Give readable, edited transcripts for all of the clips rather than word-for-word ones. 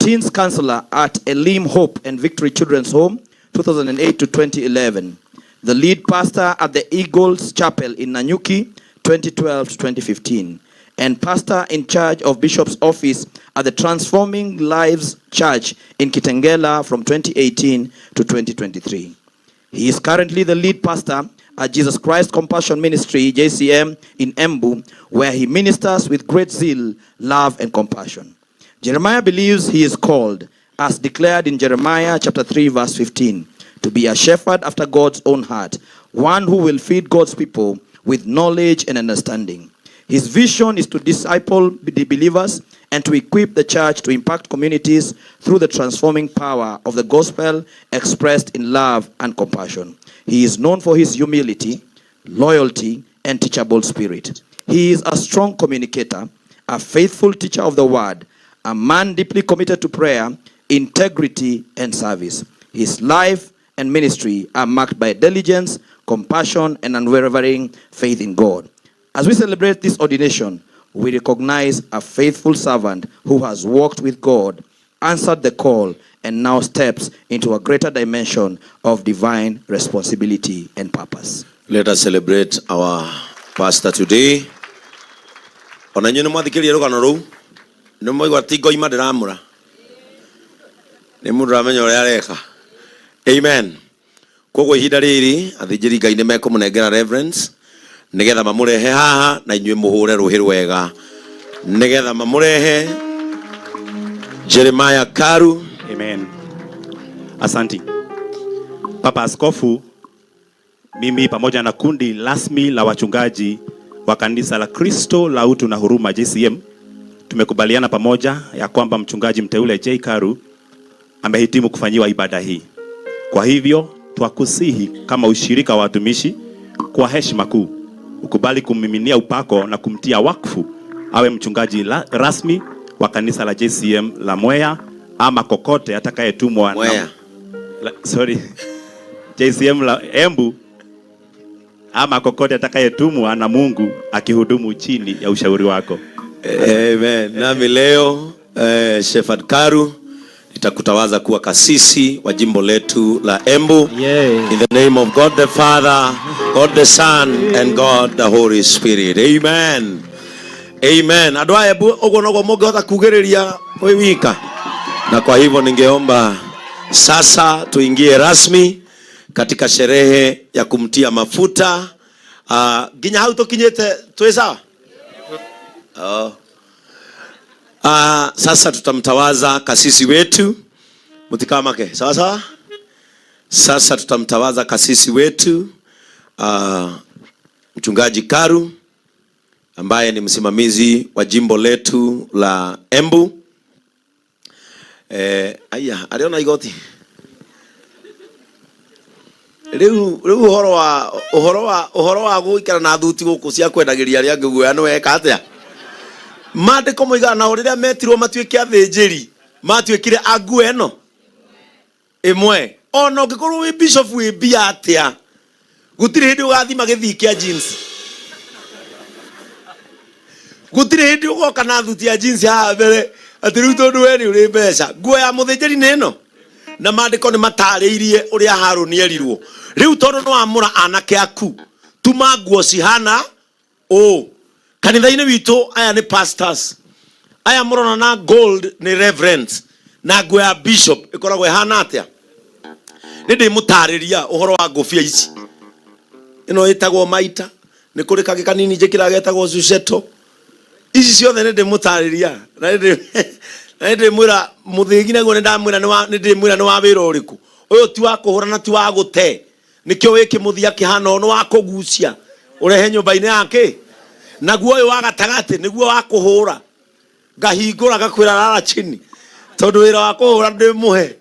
Teens Counselor at Elim Hope and Victory Children's Home, 2008 to 2011. The lead pastor at the Eagles Chapel in Nanyuki, 2012 to 2015. And pastor in charge of Bishop's office at the Transforming Lives Church in Kitengela from 2018 to 2023. He is currently the lead pastor at Jesus Christ Compassion Ministry, JCM, in Embu, where he ministers with great zeal, love, and compassion. Jeremiah believes he is called, as declared in Jeremiah chapter 3, verse 15, to be a shepherd after God's own heart, one who will feed God's people with knowledge and understanding. His vision is to disciple the believers and to equip the church to impact communities through the transforming power of the gospel expressed in love and compassion. He is known for his humility, loyalty, and teachable spirit. He is a strong communicator, a faithful teacher of the word, a man deeply committed to prayer, integrity, and service. His life and ministry are marked by diligence, compassion, and unwavering faith in God. As we celebrate this ordination, we recognize a faithful servant who has walked with God, answered the call, and now steps into a greater dimension of divine responsibility and purpose. Let us celebrate our pastor today. Amen. Kogwo ihinda riri athĩnjĩri Ngai nĩ mekũmũnengera reverence nigetha mamurehe haha na inyuĩ mũhũre rũhĩ rwega nigetha mamurehe Jeremiah Karu. Amen. Asanti. Papa Askofu, mimi pamoja na kundi rasmi la wachungaji wa kanisa la Kristo la Utu na Huruma JCM tumekubaliana pamoja ya kwamba mchungaji mteule J. Karu amehitimu kufanyiwa ibada hii. Kwa hivyo twakusihi kama ushirika wa watumishi kwa heshima kuu ukubali kummiminia upako na kumtia wakfu awe mchungaji rasmi wa kanisa la JCM la Mwea ama kokote atakayetumwa JCM la Embu ama kokote atakayetumwa na Mungu akihudumu chini ya ushauri wako. Amen. Nami leo Shepherd Karu nitakutawaza kuwa kasisi wa jimbo letu la Embu. In the name of God the Father, God the Son, and God the Holy Spirit. Amen. Amen. Adwa Embu ogonogo mogota kugereria wewe wika. Na kwa hivyo ningeomba sasa tuingie rasmi katika sherehe ya kumtia mafuta. Ginya hau tukinyete tuwe sawa? Sasa tutamtawaza kasisi wetu Mutikamake. Sawa sawa? Sasa tutamtawaza kasisi wetu mchungaji Karu ambaye ni msimamizi wa jimbo letu la Embu. Aliona igoti. Riu uhoro wa guikara na thuti guku cia kwendagiria aria ngiguoya no weka atia. Mandiko moigana uriria metirwo matuike athĩnjĩri matuikire agu eno imwe ono ngikorwo wi bishop wi bia atia gutire hindi ugathima githiki jeans gutire hindi ugoka na thuti ya jeans ha mbere ati riu tondu we ni uri mbeca nguo ya muthĩnjĩri neno na mandiko ni matarĩirie uria Haruni erirwo riu tondu no amura anake aku tuma nguo cihana kanitha-inĩ witũ aya ni pastors aya mũrona na gold ni reverends na nguo ya bishop ikoragwo ihana atia nĩ ndĩmũtarĩria ũhoro wa ngũbia ici ĩno ĩtagwo maita nĩ kũrĩ kangĩ kanini njĩkĩra getagwo zuceto ici ciothe nĩ ndĩmũtarĩria na nĩ ndĩmwĩra mũthĩgi naguo nĩ ndĩmwĩra nĩ wa wĩra ũrĩkũ ũyũ ti wa kũhũra na ti wa gũte nĩkĩo wĩkĩmũthia kĩhana nĩ wa kũgucia ũrehe nyũmba-inĩ yake naguo ũyũ wa gatagatĩ nĩguo wa kũhũra ngahingũra gakwĩra rara chini tondu wĩra wa kũhũra ndĩmũhe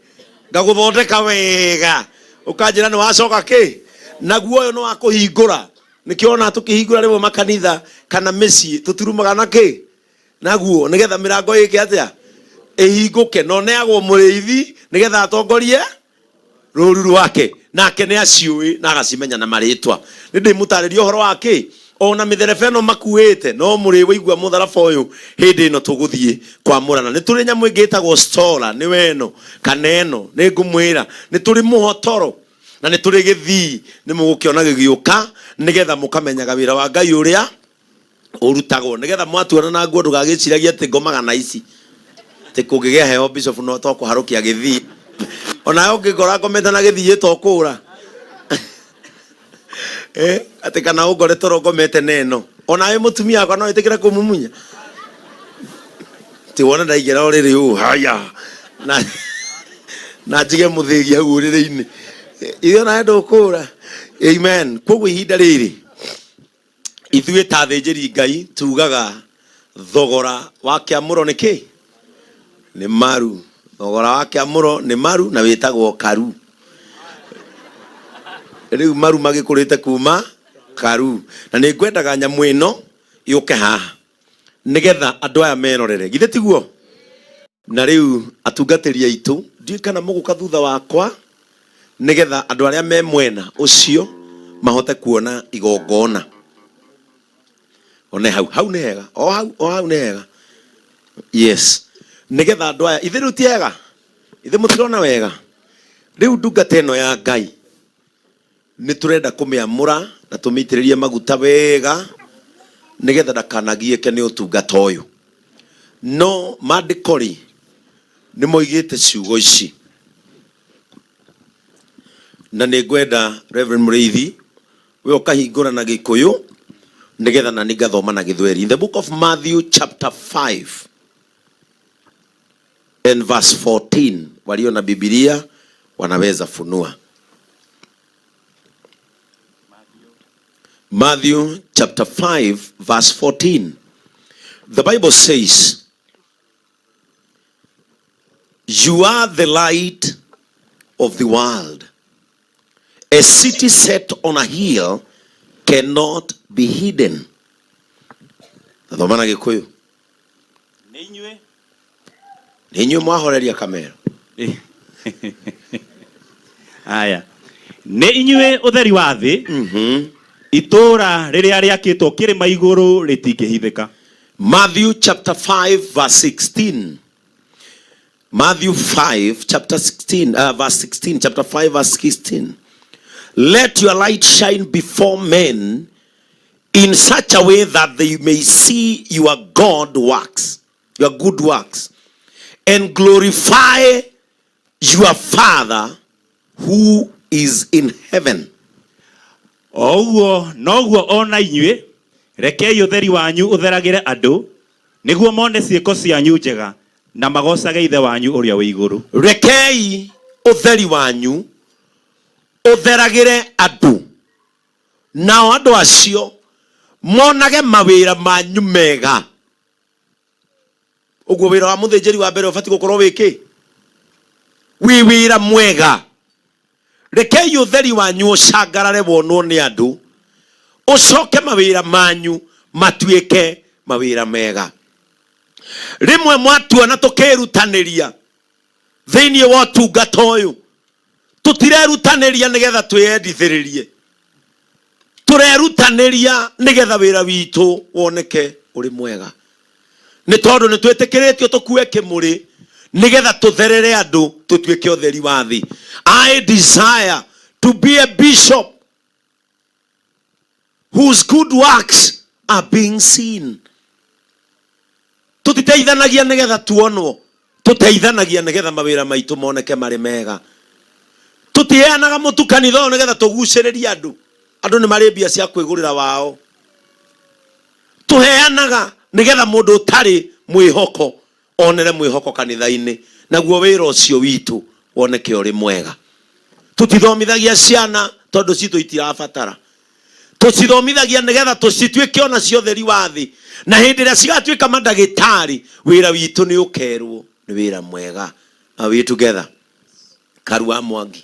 ngagũthondeka wega ũkanjĩra nĩ wacoka kĩ naguo ũyũ nĩ wa kũhingũra nĩkĩo ona tũkĩhingũra rĩmwe makanitha kana mĩciĩ tũtirumaga na kĩ naguo nĩgetha mĩrango ĩke atĩa ĩhingũke no neagwo mũrĩithi nĩgetha atongorie rũru rwake nake nĩ aciũĩ na agacimenya na marĩtwa nĩ ndĩmũtarĩria ũhoro wa kĩ ona mithereba ĩno makuĩte no mũrĩ wĩigua mũtharaba ũyũ hĩndĩ ĩno tũgũthiĩ kwamũrana. Nĩ tũrĩ nyamũ ĩngĩ ĩtagwo stora, nĩ weno kana ĩno nĩ ngũmwĩra, nĩ tũrĩ mũhotoro na nĩ tũrĩ gĩthii. Nĩ mũgũkĩona gĩgĩũka nĩgetha mũkamenyaga wĩra wa Ngai ũrĩa ũrutagwo, nĩgetha mwatuana na nguo ndũgagĩciragia atĩ ngomaga na ici atĩ kũngĩgĩa heho bishop no tokũharũkia gĩthii, ona ũngĩkora ngomete na gĩthii tokũra ati kana ugore toro ngomete neno, ona we mutumia akwa no itikira kumumunya ti wona ndaigera uriri haya na njige muthigi hau uriri-ini iyo na ndo kura. Amen. Koguo ihinda riri ithuĩ ta thĩnjĩri Ngai tugaga thogora wa kĩamũro nĩ kĩ? Nĩ maru. Thogora wa kĩamũro nĩ maru na wĩtagwo karu. Rĩu maru magĩkũrĩte kuma karu, na nĩ ngwendaga nyamũ ĩno yũke haha nĩgetha andũ aya merorere, githĩ tiguo? Na rĩu atungatĩri aitũ ndiũĩ kana mũgũka thutha wakwa nĩgetha andũ arĩa me mwena ũcio mahote kuona igongona. One hau nĩ hega, o hau nĩ hega. Yes, nĩgetha andũ aya ithe rĩu ti hega, ithe mũtirona wega. Rĩu ndungata ĩno ya Ngai nĩ tũrenda kũmĩamũra na tũmĩitĩrĩrie maguta wega nĩgetha ndakanagiĩke nĩ ũtungata ũyũ. No mandĩko-rĩ nĩ moigĩte ciugo ici, na nĩ ngwenda Reverend Mũrĩithi we ũkahingũra na Gĩkũyũ nĩgetha na nĩngathoma na Gĩthweri. In the book of Matthew chapter 5 and verse 14, walio na Biblia wanaweza funua. Matthew chapter 5 verse 14. The Bible says, "You are the light of the world. A city set on a hill cannot be hidden." Nathomana Gĩkũyũ. Nĩ inyuĩ mwahoreria kamera. Aya. Nĩ inyuĩ ũtheri wa thĩ. Itora rĩrĩa rĩakĩtwo kĩrĩma igũrũ rĩtingĩhithĩka. Matthew chapter 5 verse 16. Matthew 5 chapter 16 verse 16, chapter 5 verse 16. "Let your light shine before men in such a way that they may see your good works, and glorify your Father who is in heaven." Oguo noguo ona inyuĩ rekei ũtheri wanyu ũtheragĩre andũ nĩguo mone ciĩko cianyu njega na magocage ithe wanyu ũrĩa wĩ igũrũ. Rekei ũtheri wanyu ũtheragĩre andũ nao andũ acio monage mawĩra manyu mega. Ũguo wĩra wa mũthĩnjĩri wa mbere ũbatiĩ gũkorwo wĩkĩ? Wĩ wĩra mwega. Rekei ũtheri wanyu ũcangarare wonwo nĩ andũ, ũcoke mawĩra manyu matuĩke mawĩra mega. Rĩmwe mwatuona tũkĩrutanĩria thĩinĩ wa ũtungata ũyũ, tũtirerutanĩria nĩgetha twĩendithĩrĩrie, tũrerutanĩria nĩgetha wĩra witũ woneke ũrĩ mwega. Nĩ tondũ nĩ twĩtĩkĩrĩtio tũkue kĩmũrĩ nĩgetha tũtherere andũ tũtuĩke ũtheri wa thĩ. I desire to be a bishop whose good works are being seen. Tutiteithanagia nĩgetha tuonwo, tuteithanagia nĩgetha mawĩra maitũ moneke marĩ mega. Tutiheanaga mũtu kanitha ũyũ nĩgetha tũgucĩrĩrie andũ. Andũ nĩ marĩ mbia cia kwĩgũrĩra wao. Tuheanaga nĩgetha mũndũ ũtarĩ mwĩhoko onere mwĩhoko kanitha-inĩ, naguo wĩra ũcio witũ woneke ũrĩ mwega. Tutithomithagia ciana tondũ citũ itirabatara. Tucithomithagia nĩgetha tũcituĩke ona cio ũtheri wa thĩ, na hĩndĩ ĩrĩa cigatuĩka mandagĩtarĩ wĩra witũ nĩ ũkerwo nĩ wĩra mwega. Are we together? Karua Mwangi,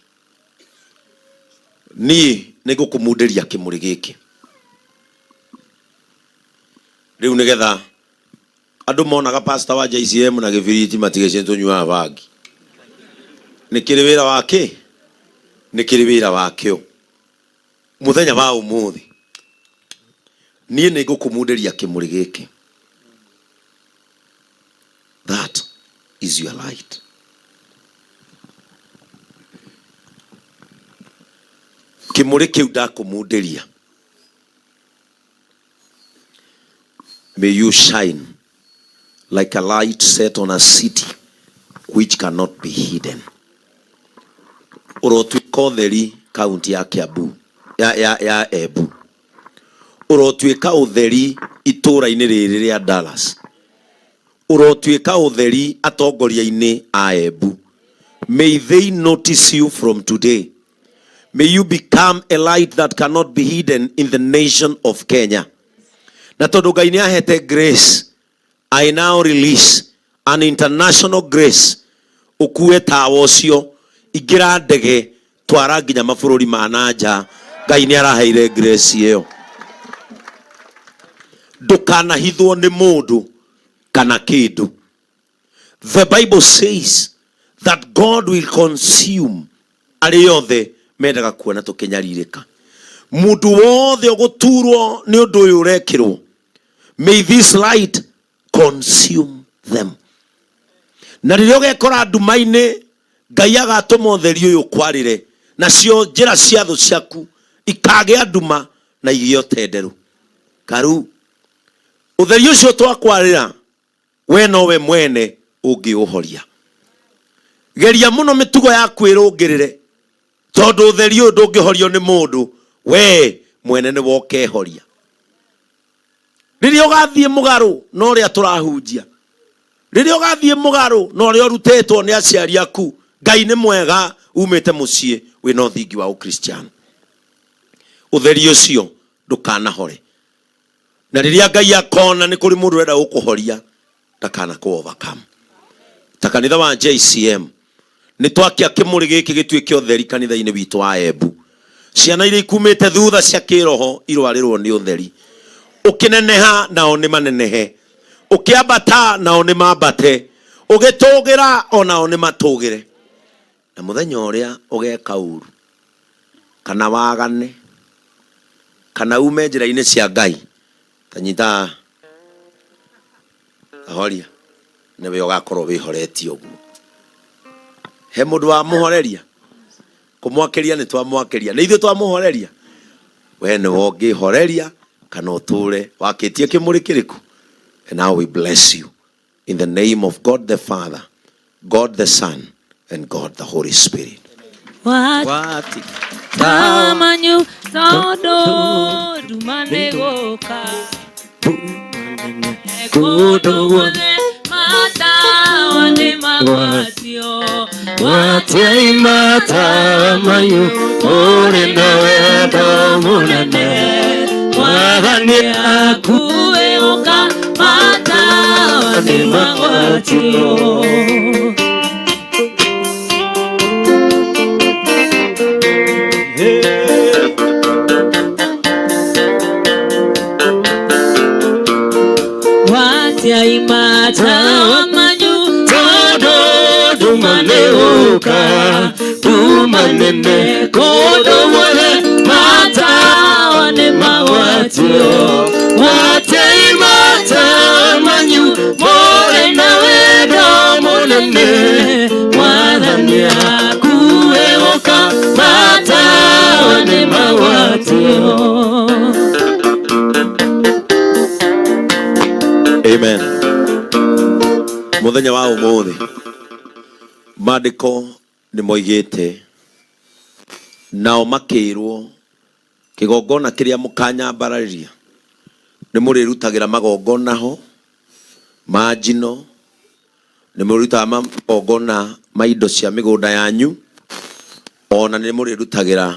niĩ nĩngũkũmundĩria kĩmũrĩ gĩkĩ rĩu nĩgetha andũ monaga pastor wa JCM na gĩbiriti matigĩcie tũnyuaga bangi. Nĩ kĩrĩ wĩra wake, nĩ kĩrĩ wĩra wakĩo. Mũthenya wa ũmũthĩ nie nĩ ngũkũmunderia kĩmũrĩ gĩkĩ. That is your light. Kĩmũrĩ kĩu ndakũmunderia. May you shine like a light set on a city which cannot be hidden. Ũrotuĩka ũtheri kaunti ya Kiambu ya Embu. Ũrotuĩka ũtheri itũũra-inĩ rĩrĩ rĩa Dallas. Ũrotuĩka ũtheri atongoria-inĩ a Embu. May they notice you from today. May you become a light that cannot be hidden in the nation of Kenya. Na tondũ Ngai nĩ ahete grace, I now release an international grace. Ukue tawa ũcio, ingĩra ndege, twara nginya mabũrũri ma nanja. Ngai nĩ araheire grace ĩyo. Ndũkanahithwo nĩ mũndũ kana kĩndũ. The Bible says that God will consume arĩa othe mendaga kuona tũkĩnyarirĩka. Mũndũ wothe ũgũturwo nĩ ũndũ ũyũ ũrekĩrwo, may this light consume them. Na rĩrĩa ũgekora nduma-inĩ, Ngai agatũma ũtheri ũyũ kwarĩre, nacio njĩra cia thũ ciaku ikagĩa nduma na igĩe ũtenderũ. Karu ũtheri ũcio twakwarĩra, we nowe mwene ũngĩũhoria. Geria mũno mĩtugo ya kwĩrũngĩrĩre, tondũ ũtheri ũyũ ndũngĩhorio nĩ mũndũ, we mwene nĩ wokehoria. Rĩrĩa ũgathiĩ mũgarũ na ũrĩa tũrahunjia, rĩrĩa ũgathiĩ mũgarũ na ũrĩa ũrutĩtwo nĩ aciari aku, Ngai nĩ mwega, umĩte mũciĩ wĩna ũthingi wa ũkristiano. Ũtheri ũcio ndũkanahore. Na rĩrĩa Ngai akona nĩ kũrĩ mũndũ ũrenda gũkũhoria, ndakanakũ overcome. Ta kanitha wa JCM nĩ twakia kĩmũrĩ gĩkĩ gĩtuĩke ũtheri kanitha-inĩ witũ wa Embu. Ciana iria ikumĩte thutha cia kĩroho irwarĩrwo nĩ ũtheri. Ũkĩneneha nao nĩ manenehe, ũkĩambata nao nĩ mambate, ũgĩtũgĩra onao nĩ matũgĩre. Na mũthenya ũrĩa ũgeka ũru kana wagane kana ume njĩra-inĩ cia Ngai, tanyita ahoria nĩwe ũgakorwo wĩhoretie ũguo. He mũndũ wa mũhoreria, kũmwakĩria nĩ twamwakĩria, nĩ ithuĩ twamũhoreria. We nĩwe ũngĩhoreria kana ũtũre wakĩtie kĩmũrĩ kĩrĩkũ. And now we bless you in the name of God the Father, God the Son, and God the Holy Spirit. Wati Tamanyu todo dumane goka Kudu wale mata wale magwatio Wati mata manyu ore nawe domunane Wadhani akuwe oka mata wale magwatio Imata wamanyu todo dumaneuka dumanene kodo wale mata wane mawatio wate imata wamanyu more na wedo monene wadhania kueoka mata wane mawatio. Amen. Muthenya wa umuthi maandĩko nĩ moigĩte nao makĩrwo kĩgongona kĩrĩa mũkanyambarĩria nĩ mũrĩrutagĩra magongona ho ma njino, nĩ mũrĩrutaga magongona ma indo cia mĩgũnda yanyu, ona nĩ mũrĩrutagĩra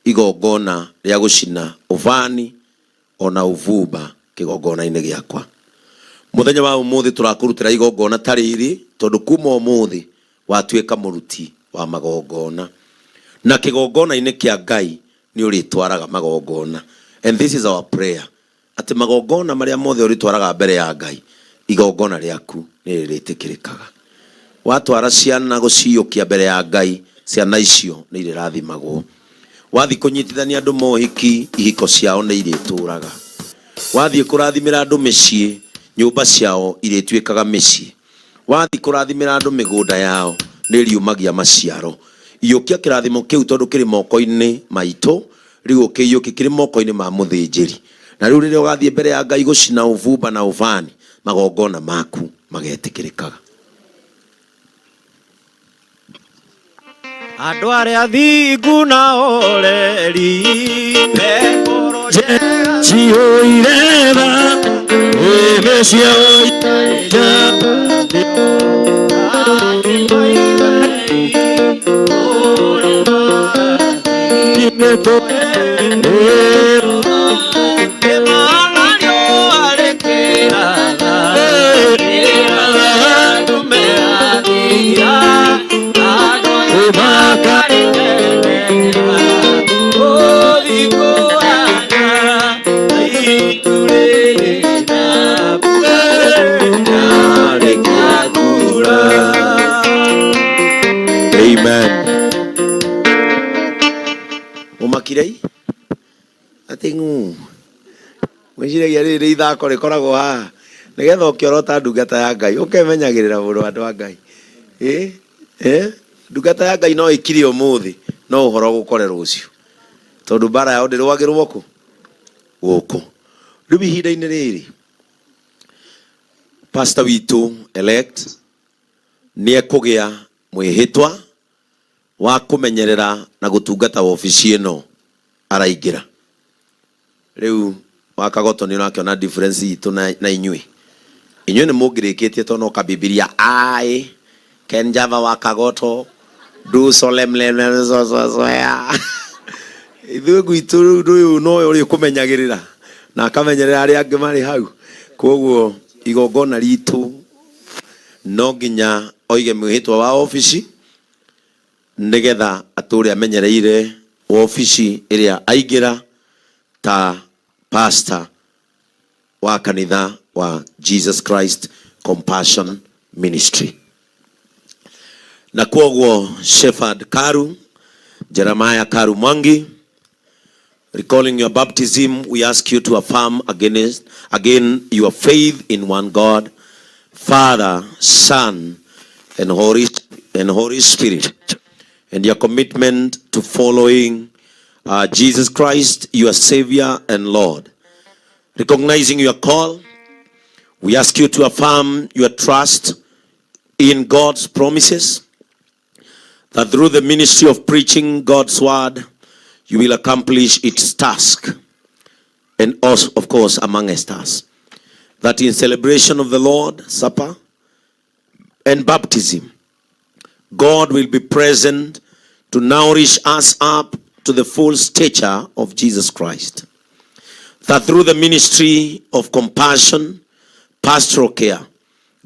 igongona rĩa gũcina ũbani ona ũvumba kĩgongona-inĩ gĩakwa. Muthenya wa umuthi turakũrutĩra igongona ta rĩrĩ, tondũ kuma umuthi watuĩka mũruti wa magongona, na kĩgongona-inĩ kĩa Ngai nĩ ũrĩtwaraga magongona. And this is our prayer, atĩ magongona marĩa mothe ũrĩtwaraga mbere ya Ngai, igongona rĩaku nĩ rĩrĩtĩkĩrĩkaga. Watwara ciana gũciyũkia mbere ya Ngai, ciana icio nĩ irĩrathimagwo. Wathi kũnyitithania andũ mohiki, ihiko ciao nĩ irĩtũraga. Wathie kurathimira andu micii nyumba ciao iretwikaga micii. Wathie kurathimira andu migunda yao ni riumagia maciaro. Iyukia kirathimo kiu tondu kiri moko-ini maitu, riu ukiyuki kiri moko-ini ma muthinjiri. Na riu riria ugathie mbere ya Ngai gucina uvumba na uvani, magongona maku magetikirikaga. Andu aria athingu na oreri mekoro njega cioire tha ime ciao Umakirei atingu mwiciragia riri ithako rikoragwo haha nigetha ukiorota ndungata ya Ngai ukemenyagirira mundu wa andu a Ngai ndungata ya Ngai no ikiri umuthi no uhoro gukore rucio tondu bara yao ndirwagirwo ku guku riu ihinda-ini riri pastor witu elect ni ekugia mwihitwa wa kumenyerera na gutungata ofici ino araingira. Riu wakagoto ni nakiona difference itu na inyui ni mugirikitie to no ka Biblia ai Ken Java wakagoto do solemnly ya ithu gwitu ndu no uri kumenyagirira na akamenyerera ari angi mari hau koguo igongona ritu no nginya oige mwihitwa wa ofici nigetha ature amenyereire ofici iria aingira ta pastor wa kanitha wa Jesus Christ Compassion Ministry. Na koguo Shepherd Karu, Jeremiah Karu Mwangi, recalling your baptism, we ask you to affirm again your faith in one God, Father, Son, and Holy Spirit, and your commitment to following Jesus Christ, your Savior and Lord. Recognizing your call, we ask you to affirm your trust in God's promises, that through the ministry of preaching God's word, you will accomplish its task, and also, of course, amongst us, that in celebration of the Lord's Supper and baptism, God will be present to nourish us up to the full stature of Jesus Christ. That through the ministry of compassion, pastoral care,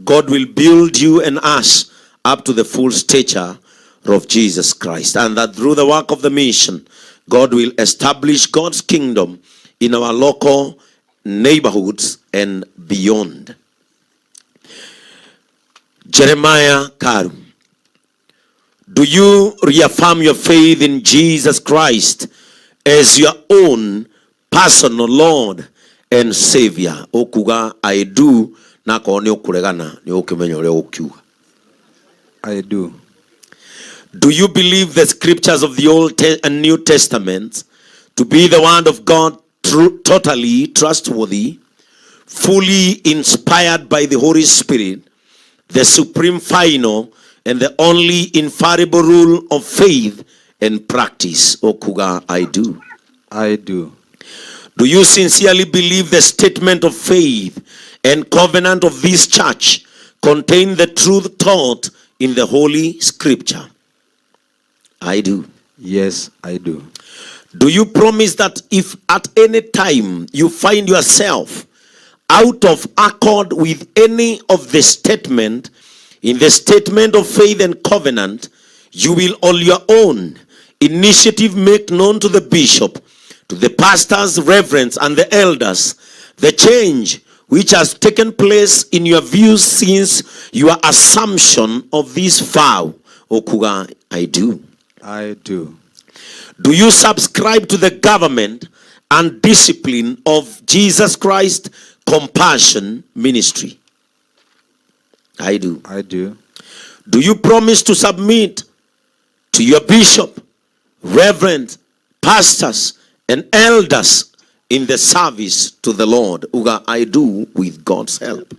God will build you and us up to the full stature of Jesus Christ. And that through the work of the mission, God will establish God's kingdom in our local neighborhoods and beyond. Jeremiah Karu, do you reaffirm your faith in Jesus Christ as your own personal Lord and Savior? Okuga, I do. Nako ni ukuregana ni ukimenya ule ukiuga. I do. Do you believe the scriptures of the Old and New Testaments to be the word of God, totally trustworthy, fully inspired by the Holy Spirit, the supreme final and the only infallible rule of faith and practice? Okuga, I do. I do. Do you sincerely believe the statement of faith and covenant of this church contain the truth taught in the Holy Scripture? I do. Yes, I do. Do you promise that if at any time you find yourself out of accord with any of the statement in the statement of faith and covenant, you will on your own initiative make known to the bishop, to the pastors, reverends, and the elders the change which has taken place in your views since your assumption of this vow? Okuga, I do. I do. Do you subscribe to the government and discipline of Jesus Christ Compassion Ministry? I do. I do. Do you promise to submit to your bishop, reverend, pastors, and elders in the service to the Lord? Uga, I do with God's help.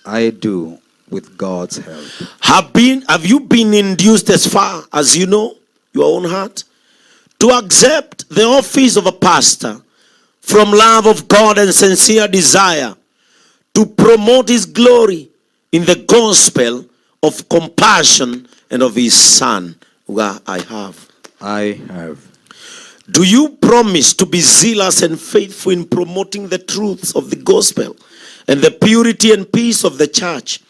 I do with God's help. Have you been induced as far as you know, your own heart, to accept the office of a pastor from love of God and sincere desire to promote his glory in the gospel of compassion and of his son? Uga, I have. I have. Do you promise to be zealous and faithful in promoting the truths of the gospel and the purity and peace of the church,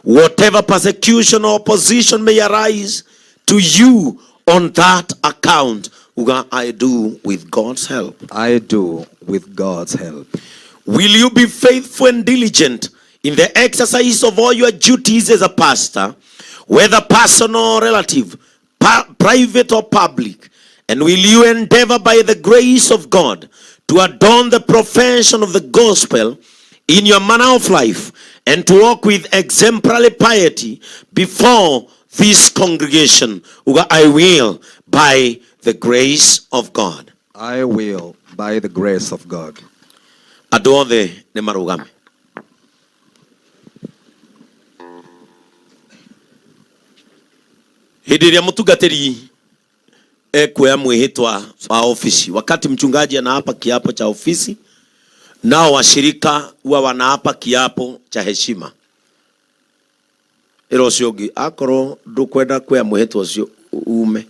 whatever persecution or opposition may arise to you on that account? Uga, I do with God's help. I do with God's help. Will you be faithful and diligent in the exercise of all your duties as a pastor, whether personal or relative, private or public? And will you endeavor by the grace of God to adorn the profession of the gospel in your manner of life and to walk with exemplary piety before this congregation? I will by the grace of God. I will by the grace of God. Adothe ne marugame. Hĩndĩ ĩrĩa mũtungatĩri kuoya mwĩhĩtwa wa ofisi, wakati mchungaji anaapa kiapo cha ofisi, nao washirika huwa wanaapa kiapo cha heshima. Ĩro ũcio ũngĩ akorwo ndũkwenda kuoya mwĩhĩtwa ũcio ume.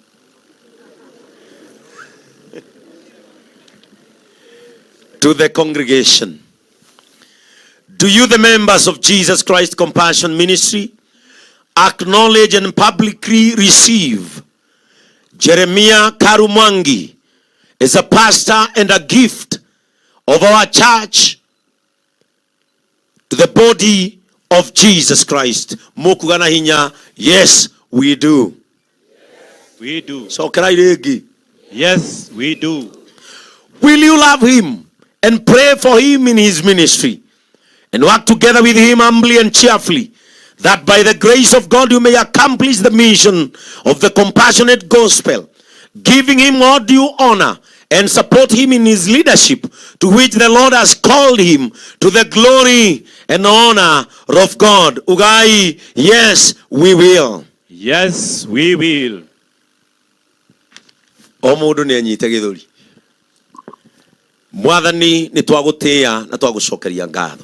To the congregation, do you, the members of Jesus Christ Compassion Ministry, acknowledge and publicly receive Jeremiah Karumwangi as a pastor and a gift of our church to the body of Jesus Christ? Mukugana hinya, yes, we do. We do. So can I regi? Yes, we do. Will you love him and pray for him in his ministry and work together with him humbly and cheerfully, that by the grace of God you may accomplish the mission of the compassionate gospel, giving him all due honor and support him in his leadership, to which the Lord has called him, to the glory and honor of God? Ugai, yes, we will. Yes, we will. Omudu ni anyite githuri. Mwathani ni twagutia na twagucokeria ngatho.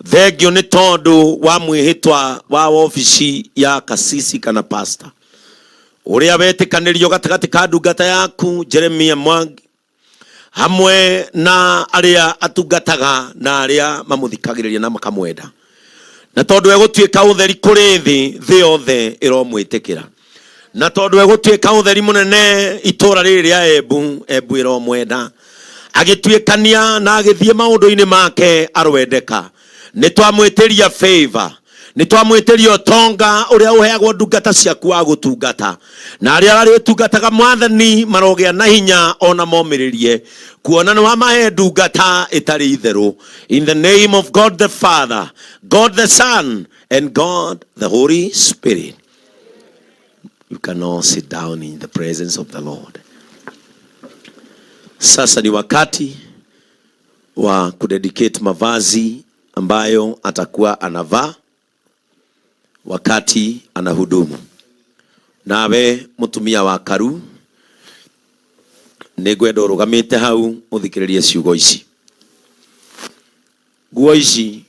Thengio ni tondu wa mwihitwa wa ofisi ya kasisi kana pastor uria wetikanirio gatagati ka ndungata yaku Jeremiah Mwangi, hamwe na aria atungataga na aria mamuthikagiriria na makamwenda, na tondu egutuika utheri kuri thi yothe iromwitikira, na tondu egutuika utheri munene itura riri ria Embu iromwenda, agituikania na agithie maundu-ini make arwendeka. Nitwamwitiria favor, nitwamwitiria utonga uria uheagwo ndungata ciaku wa gutungata, na aria ari tungataga Mwathani marogea na hinya ona momiririe kuona ni wa mahe ndungata itari itheru. In the name of God the Father, God the Son, and God the Holy Spirit. You can all sit down in the presence of the Lord. Sasa ni wakati wa kudedicate mavazi ambayo atakuwa anavaa wakati anahudumu. Nawe mutumia wa Karu, nĩngwenda ũrũgamĩte hau ũthikĩrĩrie ciugo ici. Nguo ici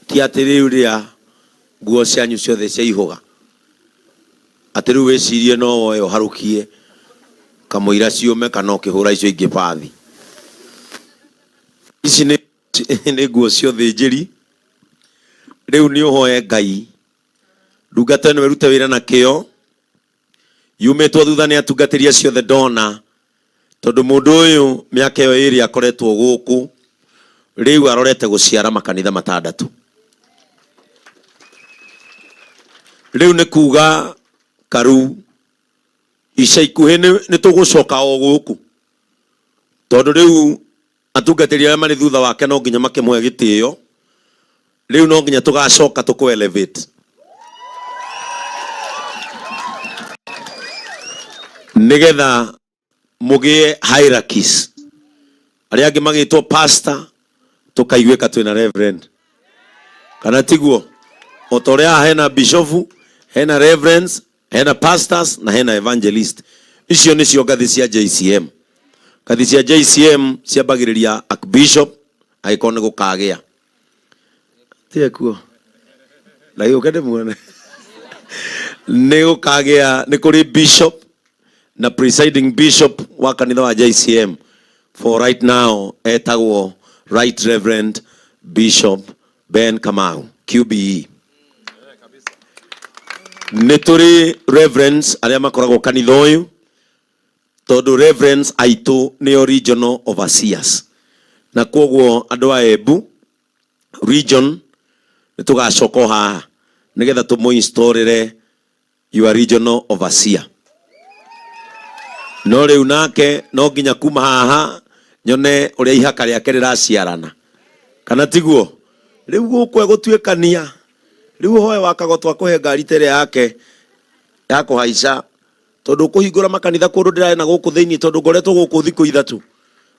ti atĩ rĩu rĩa nguo cianyu ciothe ciaihũga, atĩ rĩu wĩcirie no woe ũharũkie kamũira ciume kana ũkĩhũra icio ingĩ bathi. Ici nĩ nguo ciothe njĩri. Rĩu nĩ ũhoe Ngai ndungata ĩno ĩrute wĩra na kĩo, yumĩtwo thutha nĩ atungatĩri acio othe ndona, tondũ mũndũ ũyũ mĩaka ĩyo ĩrĩ akoretwo gũkũ, rĩu arorete gũciara makanitha matandatũ. Rĩu nĩ kuga Karu ica ikuhĩ nĩ tũgũcoka o gũkũ tondu riu atungatiri aria mari thutha wake no nginya makimwe gitio. Riu no nginya tugacoka tuku elevate. Nigetha mugie hierarchies. Aria angi magitwo pastor tukaiguika twina reverend. Kana tiguo? Otorea hena bishop, hena reverends, hena pastors na hena evangelist. Icio nicio ngathi cia JCM. Ngathi cia JCM ciambagiriria archbishop aikone gukagia. Tie kuo. Na hiyo kende muone. Ni gukagia ni kuri bishop na presiding bishop wa kanitha wa JCM. For right now etagwo Right Reverend Bishop Ben Kamau QBE. Nituri reverends aria makoragwo kanitha uyu tondu reverends aitu ni regional overseers na kwoguo andu a Embu region nitugacoko haha nigetha tumu installire your regional overseer. No riu nake no nginya kuma haha nyone uria ihaka riake riraciarana kana tiguo. Riu gukwe gutuikania riu hoye wakagotwa kuhe ngari tere yake ya kuhaica tondu kuhingura makanitha kundu ndirae na guku thiini tondu ngoretwo guku thiku ithatu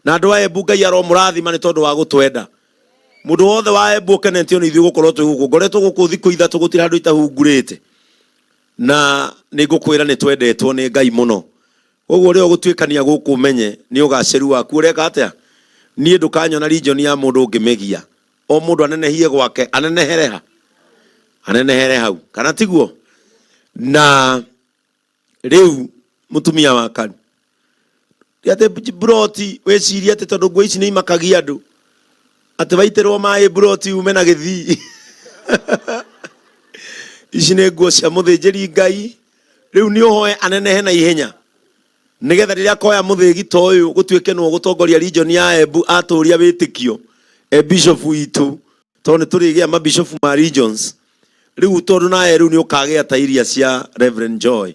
na andu a Embu Ngai aro murathima ni tondu wa gutwenda. Mundu wothe wa Embu ukenetio ni ithuĩ gukorwo twi guku ngoretwo guku thiku ithatu gutira andu itahungurite na ni ngukwira ni twendetwo ni Ngai muno. Koguo rio gutuikania guku menye ni ugaceru waku ureka atia nie ndukanyona region ya mundu ungimegia o mundu anenehie gwake anenehere hau kana tiguo. Na riu mutumia wakani ate broti weciria ate tondu nguo ici ni imakagia andu ate waiterwo mai broti umena githii ici ni nguo cia muthinjiri Ngai. Riu ni uhoe anenehe na ihenya nigetha riria koya muthigi to uyu gutuike no gutongoria region ya Embu aturia witikio bishop witu tondu turigia ma bishop ma regions. Riu tondu na riu ni ukagia ta iria cia Reverend Joy.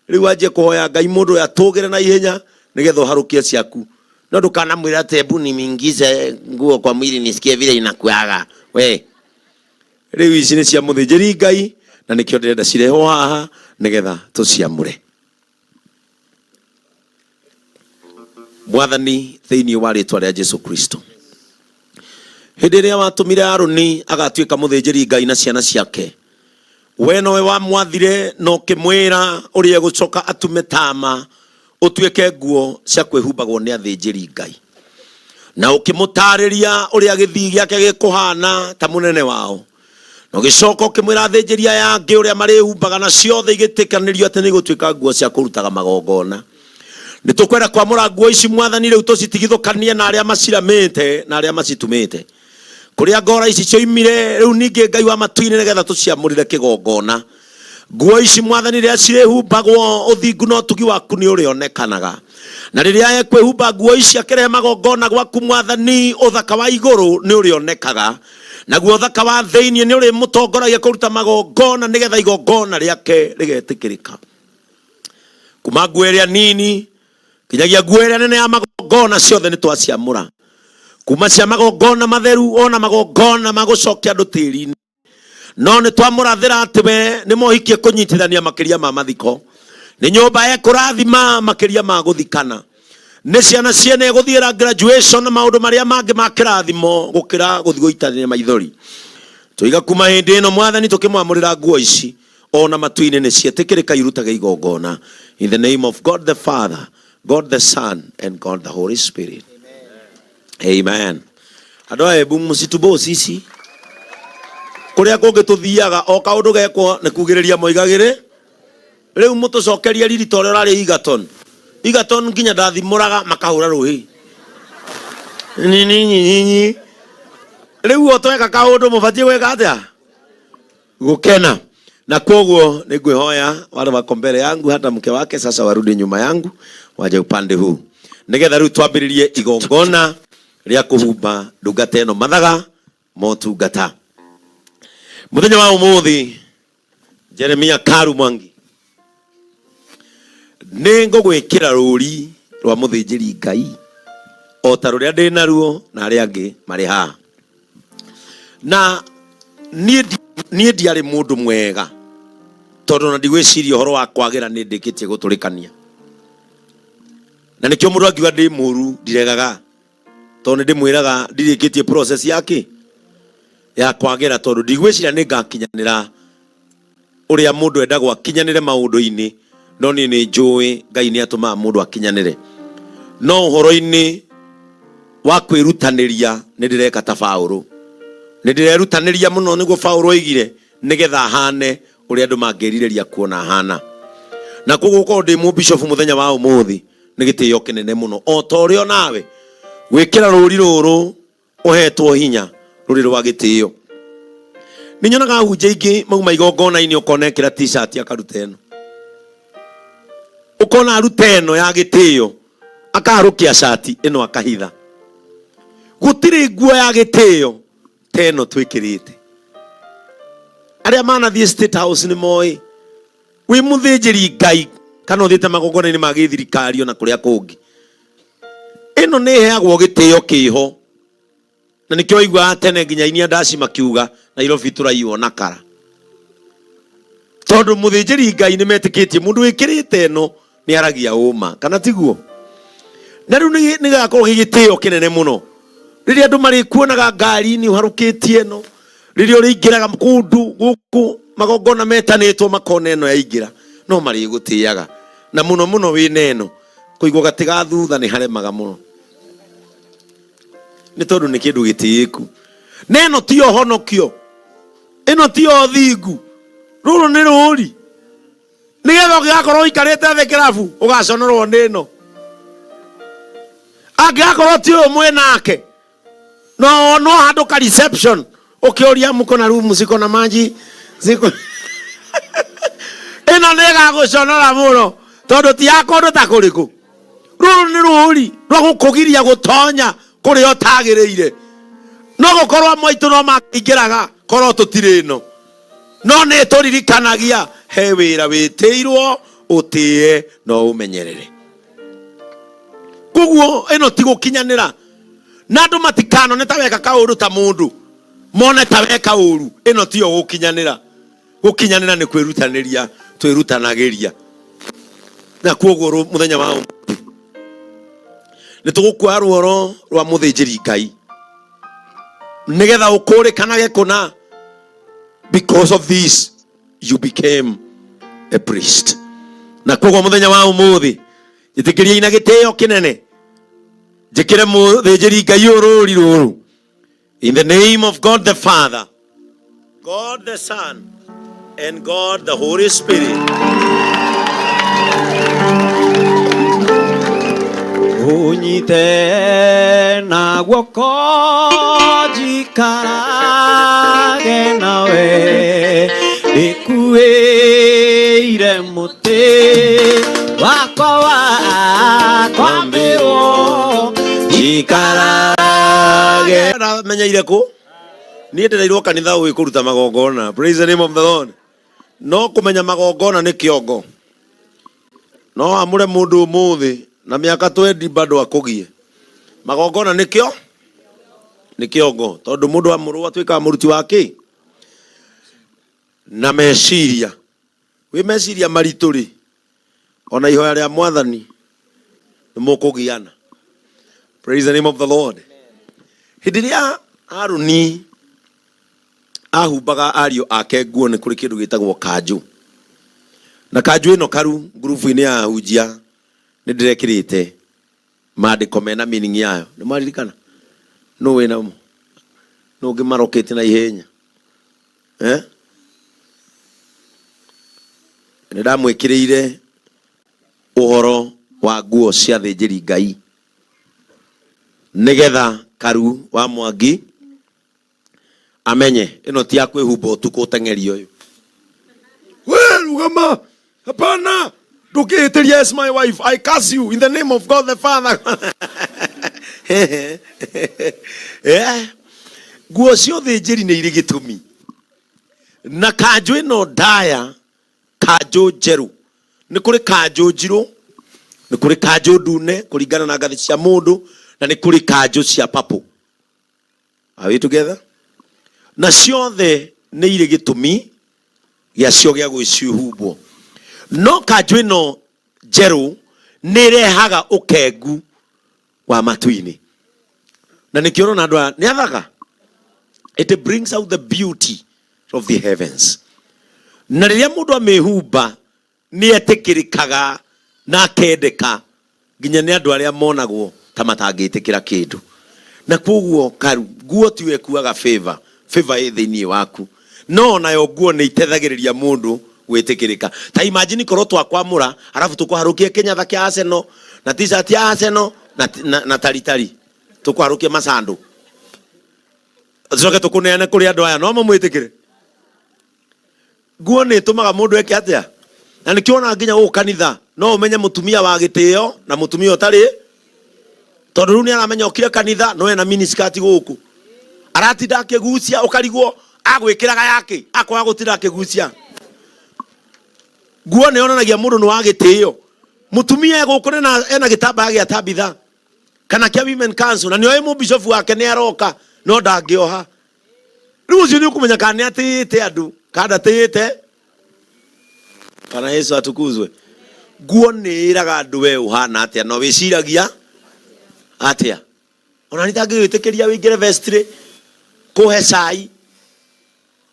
Riu aje kuhoya Ngai mundu atugire na ihenya nigetha harukia ciaku no ndukana mwira ate Embu ni mingize nguo kwa mwili nisikie vile inakuaga we. Riu ici ni cia muthinjiri Ngai na nikio ndirenda cireho haha nigetha tuciamure. Mwathani thiini wa ritwa ria Jesu Kristo hindi ria watumire Aroni agatuika muthinjiri Ngai na ciana ciake we nowe wa mwathire no kimwira uria gucoka atume tama utuike nguo cia kwihumbagwo ni athinjiri Ngai na ukimutariria uria githii giake gikuhana ta munene wao no gicoka ukimwira athinjiri aya angi uria marihumbaga na ciothe igitikanirio ati ni gutuika nguo cia kurutaga magongona. Nitukwenda kwamura nguo ici Mwathani riu tucitigithukanie na aria maciramite na aria macitumite kuria ngora ici cioimire. Riu ningi Ngai wa matuini nigetha tuciamurire kigongona. Nguo ici Mwathani riria cirehumbagwo uthingu no tugi waku ni urionekanaga na riria ekwihumba nguo ici akirehe magongona gwaku Mwathani uthaka wa iguru ni urionekaga naguo uthaka wa thiini ni uri mutongoragia kuruta magongona nigetha igongona riake rigetikirika. Kuma nguo iria nini kinyagia nguo iria nene ya magongona ciothe ni twaciamura kuma cia magongona matheru ona magongona magucokia andu tiri-ini no ni twamurathira ati we ni mohikie kunyitithania makiria ma mathiko ni nyumba ya kurathima makiria ma guthikana ni ciana ciene guthiira graduation na maundu maria mangi ma kirathimo gukira guthi guitania maithori tuiga kuma hindi ino Mwathani tukimwamurira nguo ici ona matuini ni cietikirika irutage igongona in the name of God the Father, God the Son and God the Holy Spirit. Amen. Adoa Embu musitubo sisi kuria kungi tuthiaga o kaundu gekwo ni kugiriria moigagire riu mutucokeria ririto ria rari Egerton nginya ndathimuraga makahura ruhi nini riu otweka kaundu mubatie gweka atia gukena na kwoguo ningwihoya wale wako mbele yangu hata mke wake sasa warudi nyuma yangu waje upande huu nigetha riu twambiririe igongona ria kuhumba ndungata ino mathaga motungata. Muthenya wa umuthi Jeremia Karu Mwangi ni ngugwikira ruri rwa muthinjiri Ngai o ta ruria ndi naruo na aria angi mari ha. Na nie ndiari mundu mwega tondu na ndigwiciria horo wa kwagira ni ndikitie guturikania. Na nikio mundu angiuga ndi muru ndiregaga tondu ndimwiraga ndirikitie process yake ya kwagira tondu ndigwiciria ni ngakinyanira uria mundu endagwo akinyanire maundu-ini, no ni njui Ngai ni atuma mundu akinyanire. No horo-ini wa kwirutaniria ni ndireka ta Paulo, ni ndirerutaniria muno niguo Paulo oigire nigetha hane uria andu mangiririria kuona hana. Na koguo ko ndi mu bishop muthenya wa umuthi ni gitio kinene muno o ta uria nawe gwikira ruri ruru uhetwo hinya ruri rwa gitio. Ni nyonaga hunjia ingi mauma igongona-ini ukona ekira t-shirt akaruta eno, ukona aruta eno ya gitio akarukia shati eno akahitha. Gutiri nguo ya gitio teno twikirite. Aria manathie State House ni moi wi muthinjiri Ngai kana uthite magongona-ini ma githirikari ona kuria kungi, eno ni heagwo gitio kiho. Na nikio igwa tene nginya inia ndaci makiuga Nairobi turaiwo na kara tondu muthinjiri Ngai ni metikitie mundu wikirite eno ni aragia uma kana tiguo. Na riu ni gakorwo gigitio kinene muno riria andu mari kuonaga ngari-ini uharukitie eno, riria uringiraga kundu guku magongona metanitwo makona eno yaingira no mari gutiaga. Na muno muno wi neno kuigwo gatiga thutha ni haremaga muno ni tondu ni kindu gitiiku. Neno tio honokio, eno tio thingu, ruru ni ruri nigetha ugigakorwo ikarite thi kirabu ugaconorwo ni eno. Angigakorwo ti umwe nake no handu ka reception ukiuria muko na room ziko na maji ziko eno ni gaguconora muno tondu ti akondu ta kuriku. Ruru ni ruri rwa gukugiria gutonya kuri otagiriire no gukorwo mwaitu no makingiraga korwo tutire eno no ni turirikanagia he wira witiirwo utie no umenyerere. Koguo eno ti gukinyanira na andu matikano ni ta weka kauru ta mundu mone ta weka uru. Eno tio gukinyanira. Gukinyanira ni kwirutaniria twirutanagiria. Na koguo muthenya wa ni tugukwa ruoro rwa muthinjiri Ngai nigetha ukurikanage kuna because of this you became a priest. Na koguo muthenya wa umuthi jitikiria ina gitio kinene jikire muthinjiri Ngai ururi ruru in the name of God the Father, God the Son and God the Holy Spirit. Unyite na guoko jikarage nawe ikuire muti wakwa wakwa mbio jikarage. Menyeire ku ni ndereirwo kanitha uyu kuruta magongona. Praise the name of the Lord. No kumenya magongona ni kiongo no amure mundu umuthi na miaka 20 bado akugie magongona ni kiongo tondu mundu amuru atwika muruti wake na meciria wi meciria marituri ona ihoya ria mwathani ni mukugiana. Praise the name of the Lord. Hidiria Haruni ahumbaga ario ake nguo ni kuri kindu gitagwo kanju, na kanju ino karu group-ini ya hujia ni ndirekirite maandiko mena meaning yayo. Ni maririkana no we namo no ngimarokete na ihenya ni ndamwikiriire uhoro wa nguo cia thinjiri Ngai nigetha karu wa Mwangi amenye ino ti akwihumba utuku utengerio uyu. We rugama hapana ndukitiria. Yes my wife, I curse you in the name of God the Father. Nguo cio thinjiri ni iri gitumi na kanju ino ndaya kanju njeru ni kuri kanju njiru ni kuri kanju ndune kuringana na ngathi cia mundu na nĩ kũrĩ kanjũ cia papo. Are we together? Na ciothe nĩ irĩ gĩtũmi gĩacio gĩa gwĩcihumbwo. No kanjũ ĩno njerũ nĩ ĩrehaga ũkengu wa matu-inĩ. Na nĩkĩo ũrona andũ aya nĩ athaka. It brings out the beauty of the heavens. Na rĩrĩa mũndũ amĩhumba nĩ etĩkĩrĩkaga na akendeka nginya nĩ andũ arĩa monagwo ta matangĩtĩkĩra kĩndũ. Na kwoguo karu nguo tiwe kuaga favor ĩ thĩinĩ waku, no nayo nguo nĩ iteithagĩrĩria mũndũ gwĩtĩkĩrĩka. Ta imagine korwo twakwamũra arabu tũkũharũkie kĩnyatha kĩa Arsenal na t-shirt ya Arsenal na taritari tũkũharũkie macandũ, tucoke tũkũneane kũrĩ andũ aya, no mamwĩtĩkĩre? Nguo nĩ ĩtũmaga mũndũ eke atĩa? Na nĩkĩo ona nginya gũkũ kanitha no ũmenye mũtumia wa gĩtĩo na mũtumia ũtarĩ, tondũ rĩu nĩ aramenya ũkire kanitha no ena miniskirt gũkũ aratinda akĩgucia, ũkarigwo agwĩkĩraga yake akwaga gũtinda akĩgucia. Nguo nĩ yonanagia mũndũ nĩ wa gĩtĩo. Mũtumia gũkũ ena gĩtambaya gĩa Tabitha kana kĩa Women Council, na nĩoĩ mũbishofu wake nĩ aroka no ndangĩoha. Rĩu ũcio nĩ ũkũmenya kana nĩ atĩĩte andũ kana ndatĩĩte. Kana Yesu atukuzwe. Nguo nĩ ĩraga andũ we ũhana atĩa, no wĩciragia atĩa. Ona nĩtangĩgwĩtĩkĩria wĩingĩre vestry kũhe cai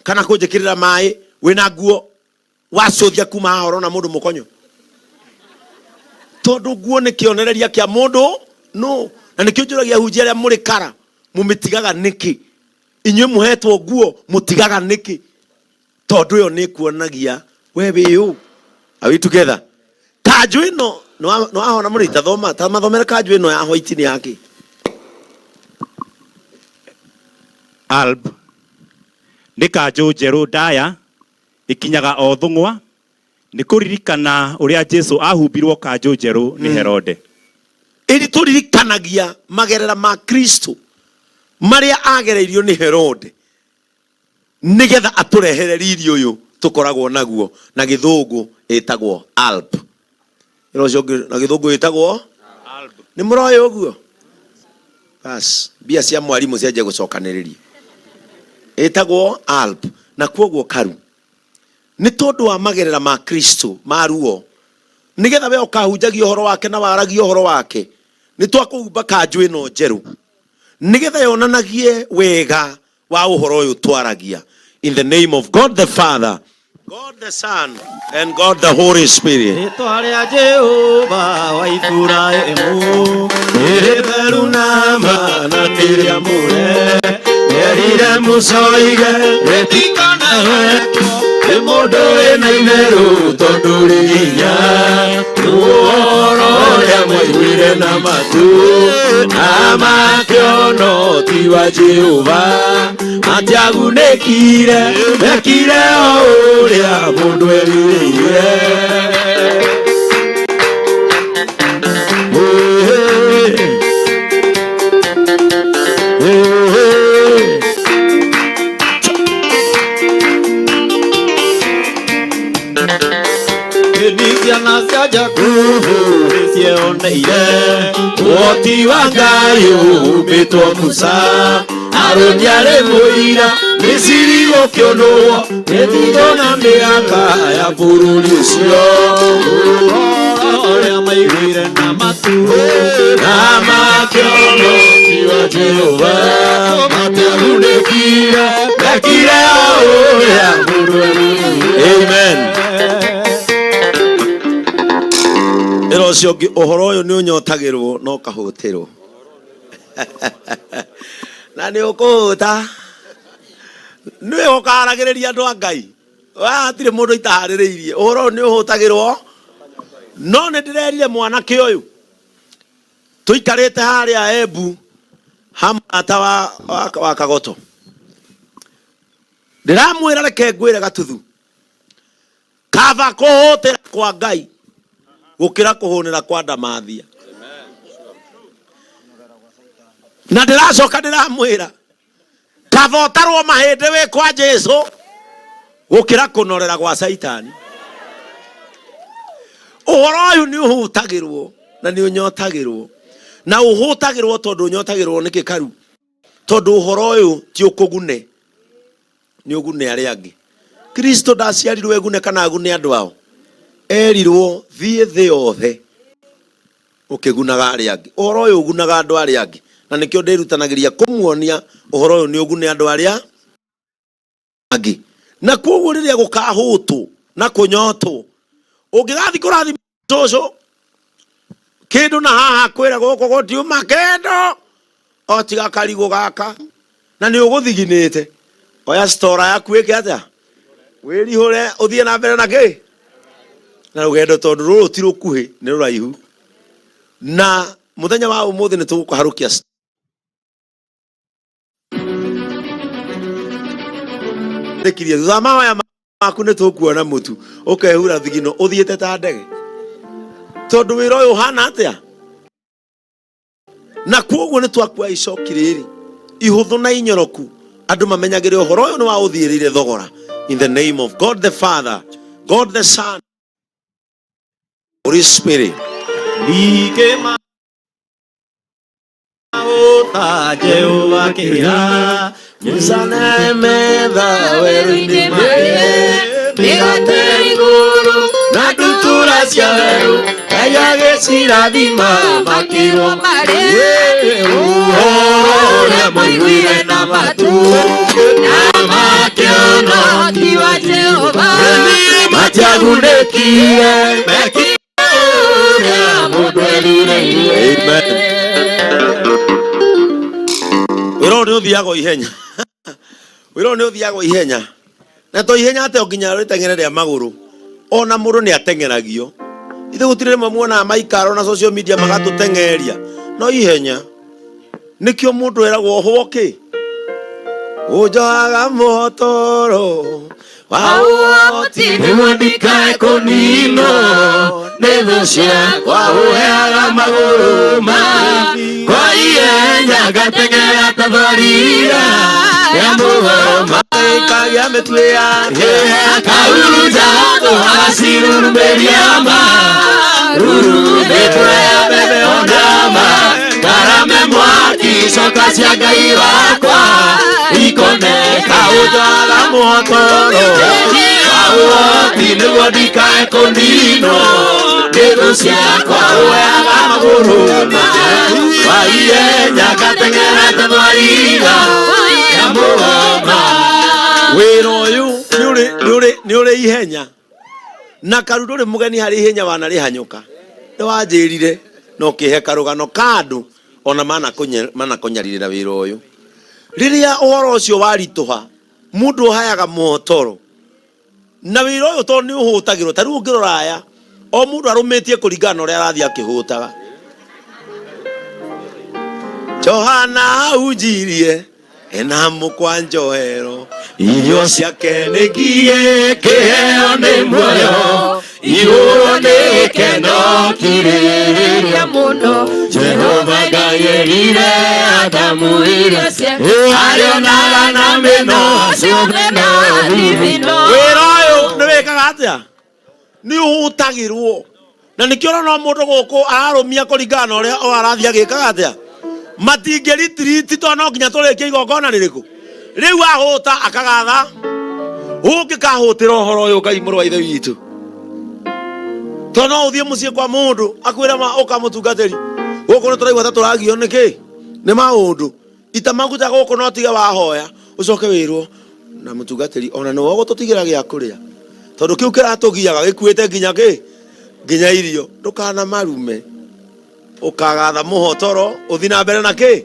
kana kũnjĩkĩrĩra maĩ wĩna nguo wacũthia kuma haha na mũndũ mũkonyo. Tondũ nguo nĩ kĩonereria kĩa mũndũ no. Na nĩkĩo njũragia hunjia arĩa mũrĩ kara mũmĩtigaga nĩkĩ? Inyuĩ mũhetwo nguo mũtigaga nĩkĩ? Tondũ ĩyo nĩ kuonagia we wĩ ũ. Are we together? Kanjũ ĩno no ahona mũrĩ tathoma ta mathomere kanjũ ĩno ya white ni yake. Alb nĩ kanjũ njerũ ndaya ikinyaga o thũng'wa, nĩ kũririkana ũrĩa Jesu ahumbirwo kanjũ njerũ nĩ Herode. Ĩrĩ tũririkanagia magerera ma Kristo marĩa agereirio nĩ Herode nĩgetha atũrehere riri ũyũ tũkoragwo naguo na gĩthũngũ ĩtagwo alb. Na gĩthũngũ ĩtagwo alb. Nĩ mũroĩ ũguo? Bas, mbia cia mwarimũ cianjie gũcokanĩrĩria. Ĩtagwo alb. Na kwoguo karu nĩ tondũ wa magerera ma Kristo ma ruo, nĩgetha we ũkahunjagia ũhoro wake na waragia ũhoro wake, nĩ twakũhumba kanjũ ĩno njerũ nĩgetha yonanagie wega wa ũhoro ũyũ twaragia. In the name of God the Father, God the Son, and God the Holy Spirit. Rĩtwa rĩa Jehova wa Iburahĩmu nĩ theru na mana nĩrĩamũre, nĩerire mũcoige rĩtikanahe nĩ mũndũ wĩna inerũ tondũ rĩ hinya, ũhoro ũrĩa mwaiguire na matu na makĩono ti wa Jehova, matiagunĩkire mekire o ũrĩa mũndũ erirĩire. Ciana cia Jakubu nĩcioneire ũhoti wa Ngai ũhumbĩtwo Musa, Harũni arĩ mũira Misiri gũkĩũnũrwo mĩthigo na mĩhaka ya bũrũri ũcio, ũrĩa maiguire na matu na makĩono ti wa Jehova, matiagunĩkire mekire o ũrĩa mũndũ erirĩire. Amen. Ũcio ũhoro ũyũ nĩ ũnyotagĩrwo no kahũtĩrwo na nĩ ũkũhũta nĩ ũkaragĩrĩria andũ a Ngai, hatirĩ mũndũ itaharĩrĩirie. Ũhoro ũyũ nĩ ũhũtagĩrwo, no nĩ ndĩrerire mwanake ũyũ tũikarĩte harĩa Embu hamata wa Kagoto, ndĩramwĩra reke ngwĩre gatuthu kaba kũhũtĩra kwa Ngai gũkĩra kũhũnĩra kwa ndamathia. Na ndĩracoka ndĩramwĩra kaba ũtarwo mahĩndĩ wĩ kwa Jesu gũkĩra kũnorera gwa Saitani. Ũhoro ũyũ nĩ ũhutagĩrwo na nĩ ũnyotagĩrwo, na uhutagirwo tondu nyotagirwo ni kikaru tondu uhoro uyu ti ukugune ni ugune ari angi. Kristo ndaciarirwo egune kana agune andu ao, erirwo thie thi yothe ukigunaga ari angi. Uhoro uyu ugunaga andu ari angi, na nikio ndirutanagiria kumuonia uhoro uyu ni ugune andu ari angi. Na koguo riria gukahutu na kunyotwo ungigathi kurathi toso kindu na haha kwira goko gotiuma kendo otiga karigo gaka na ni uguthiginite. Oya stora yaku ike atia wirihure uthie na mbere na ki na rugendo tondu ruru ti rukuhi ni ruraihu. Na muthenya wa umuthi ni tugukaharukia ndikirie thutha mawaya maku ni tukuona mutu ukehura thigino uthiete ta ndege tondu wira uyu hana atia. Na koguo ni twakua icoki riri ihuthu na inyoroku andu mamenyagire uhoro uyu ni wa uthirire thogora. In the name of God the Father, God the Son, Holy Spirit. Nikema ota Jehova kira Musaneme tha werinde maye migate iguru na ndutura cia weru aya gicirathima makirwo mari uhoro moiguire na matu na makiona ti wa Jehova matiagunĩkire mekire mundu erire. Amen. Wiro ni uthiago ihenya wiro ni uthiago ihenya na to ihenya ate nginya ritengereria maguru ona mundu ni atengeragio. Ithe gutire mamuona maikaro na social media magatutengeria no ihenya nikio mundu eragwo hoki ujaga motoro wao timwandika ekonino nedocia kwa uheaga maguru mai kwa ihenya gatengera tabarira ya mugoma kagia metwea kauruja ndo hasiru beriama ruru betwea bebe ondama karame mwaki soka cia ngai wakwa ikone kaujaga motoro auoti niguo ndikae kundino ndigo ciakwa uheaga maguru kwa ihenya gatengera tabarira ya mugoma. Wira uyu ni uri ihenya na karu nduri mugeni hari ihenya wana rihanyuka ni wanjirire no kihe karugano kandu ona mana konyaririra wira uyu riria uhoro ucio warituha mundu hayaga motoro na wira uyu to ni uhutagirwo tari ungiroraya o mundu arumitie kuringana uria arathia akihutaga. Johana ujirie ena mukwa njohero irio ciake nigie kiheo ni muoyo iguru ni keno kiriria muno Jehova Ngai erire Adamu irio ciake arionaga na meno ciumeno hivino. Wira uyu ni wikaga atia ni uhutagirwo na nikio no mundu guku ararumia kuringana uria o arathia agikaga atia matingeri triti to no nginya turikie igongona ririku riu ahuta akagatha ungikahutira uhoro uyu Ngai muru wa ithe witu to no uthie mucie kwa mundu akwira ma ukamutungatiri guku no turaigwa ta turagio niki ni maundu itamaguta guku no tiga wahoya ucoke wirwo na mutungatiri ona no gututigira gia kuria tondu kiu kiratugiaga gikuite nginya ki nginya irio ndukana marume ukagatha muhotoro uthi na mbere na ki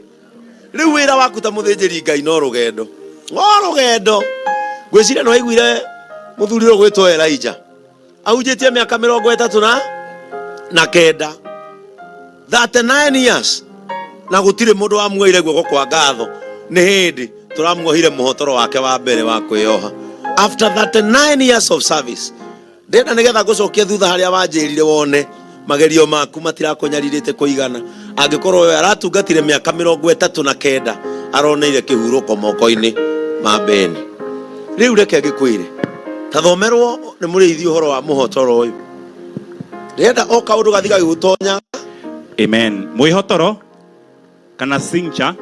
riu wira waku ta muthinjiri Ngai no rugendo gwiciria no aiguire muthuri ro gwitwo Elijah aujitie miaka 39 39 years na gutire mundu wamuoire guoko kwa ngatho ni hindi turamuohire muhotoro wake wa mbere wa kwioha after 39 years of service. Ndenda nigetha gucokia thutha haria wanjirire wone magerio maku matirakonyaririte kuigana angikorwo we aratungatire miaka 39 aroneire kihuruko moko-ini ma Beni. Riu reke gikwire tathomerwo ni muriithi uhoro wa muhotoro uyu ndenda o kaundu gathiga gigutonya. Amen. Mwihotoro kana signature.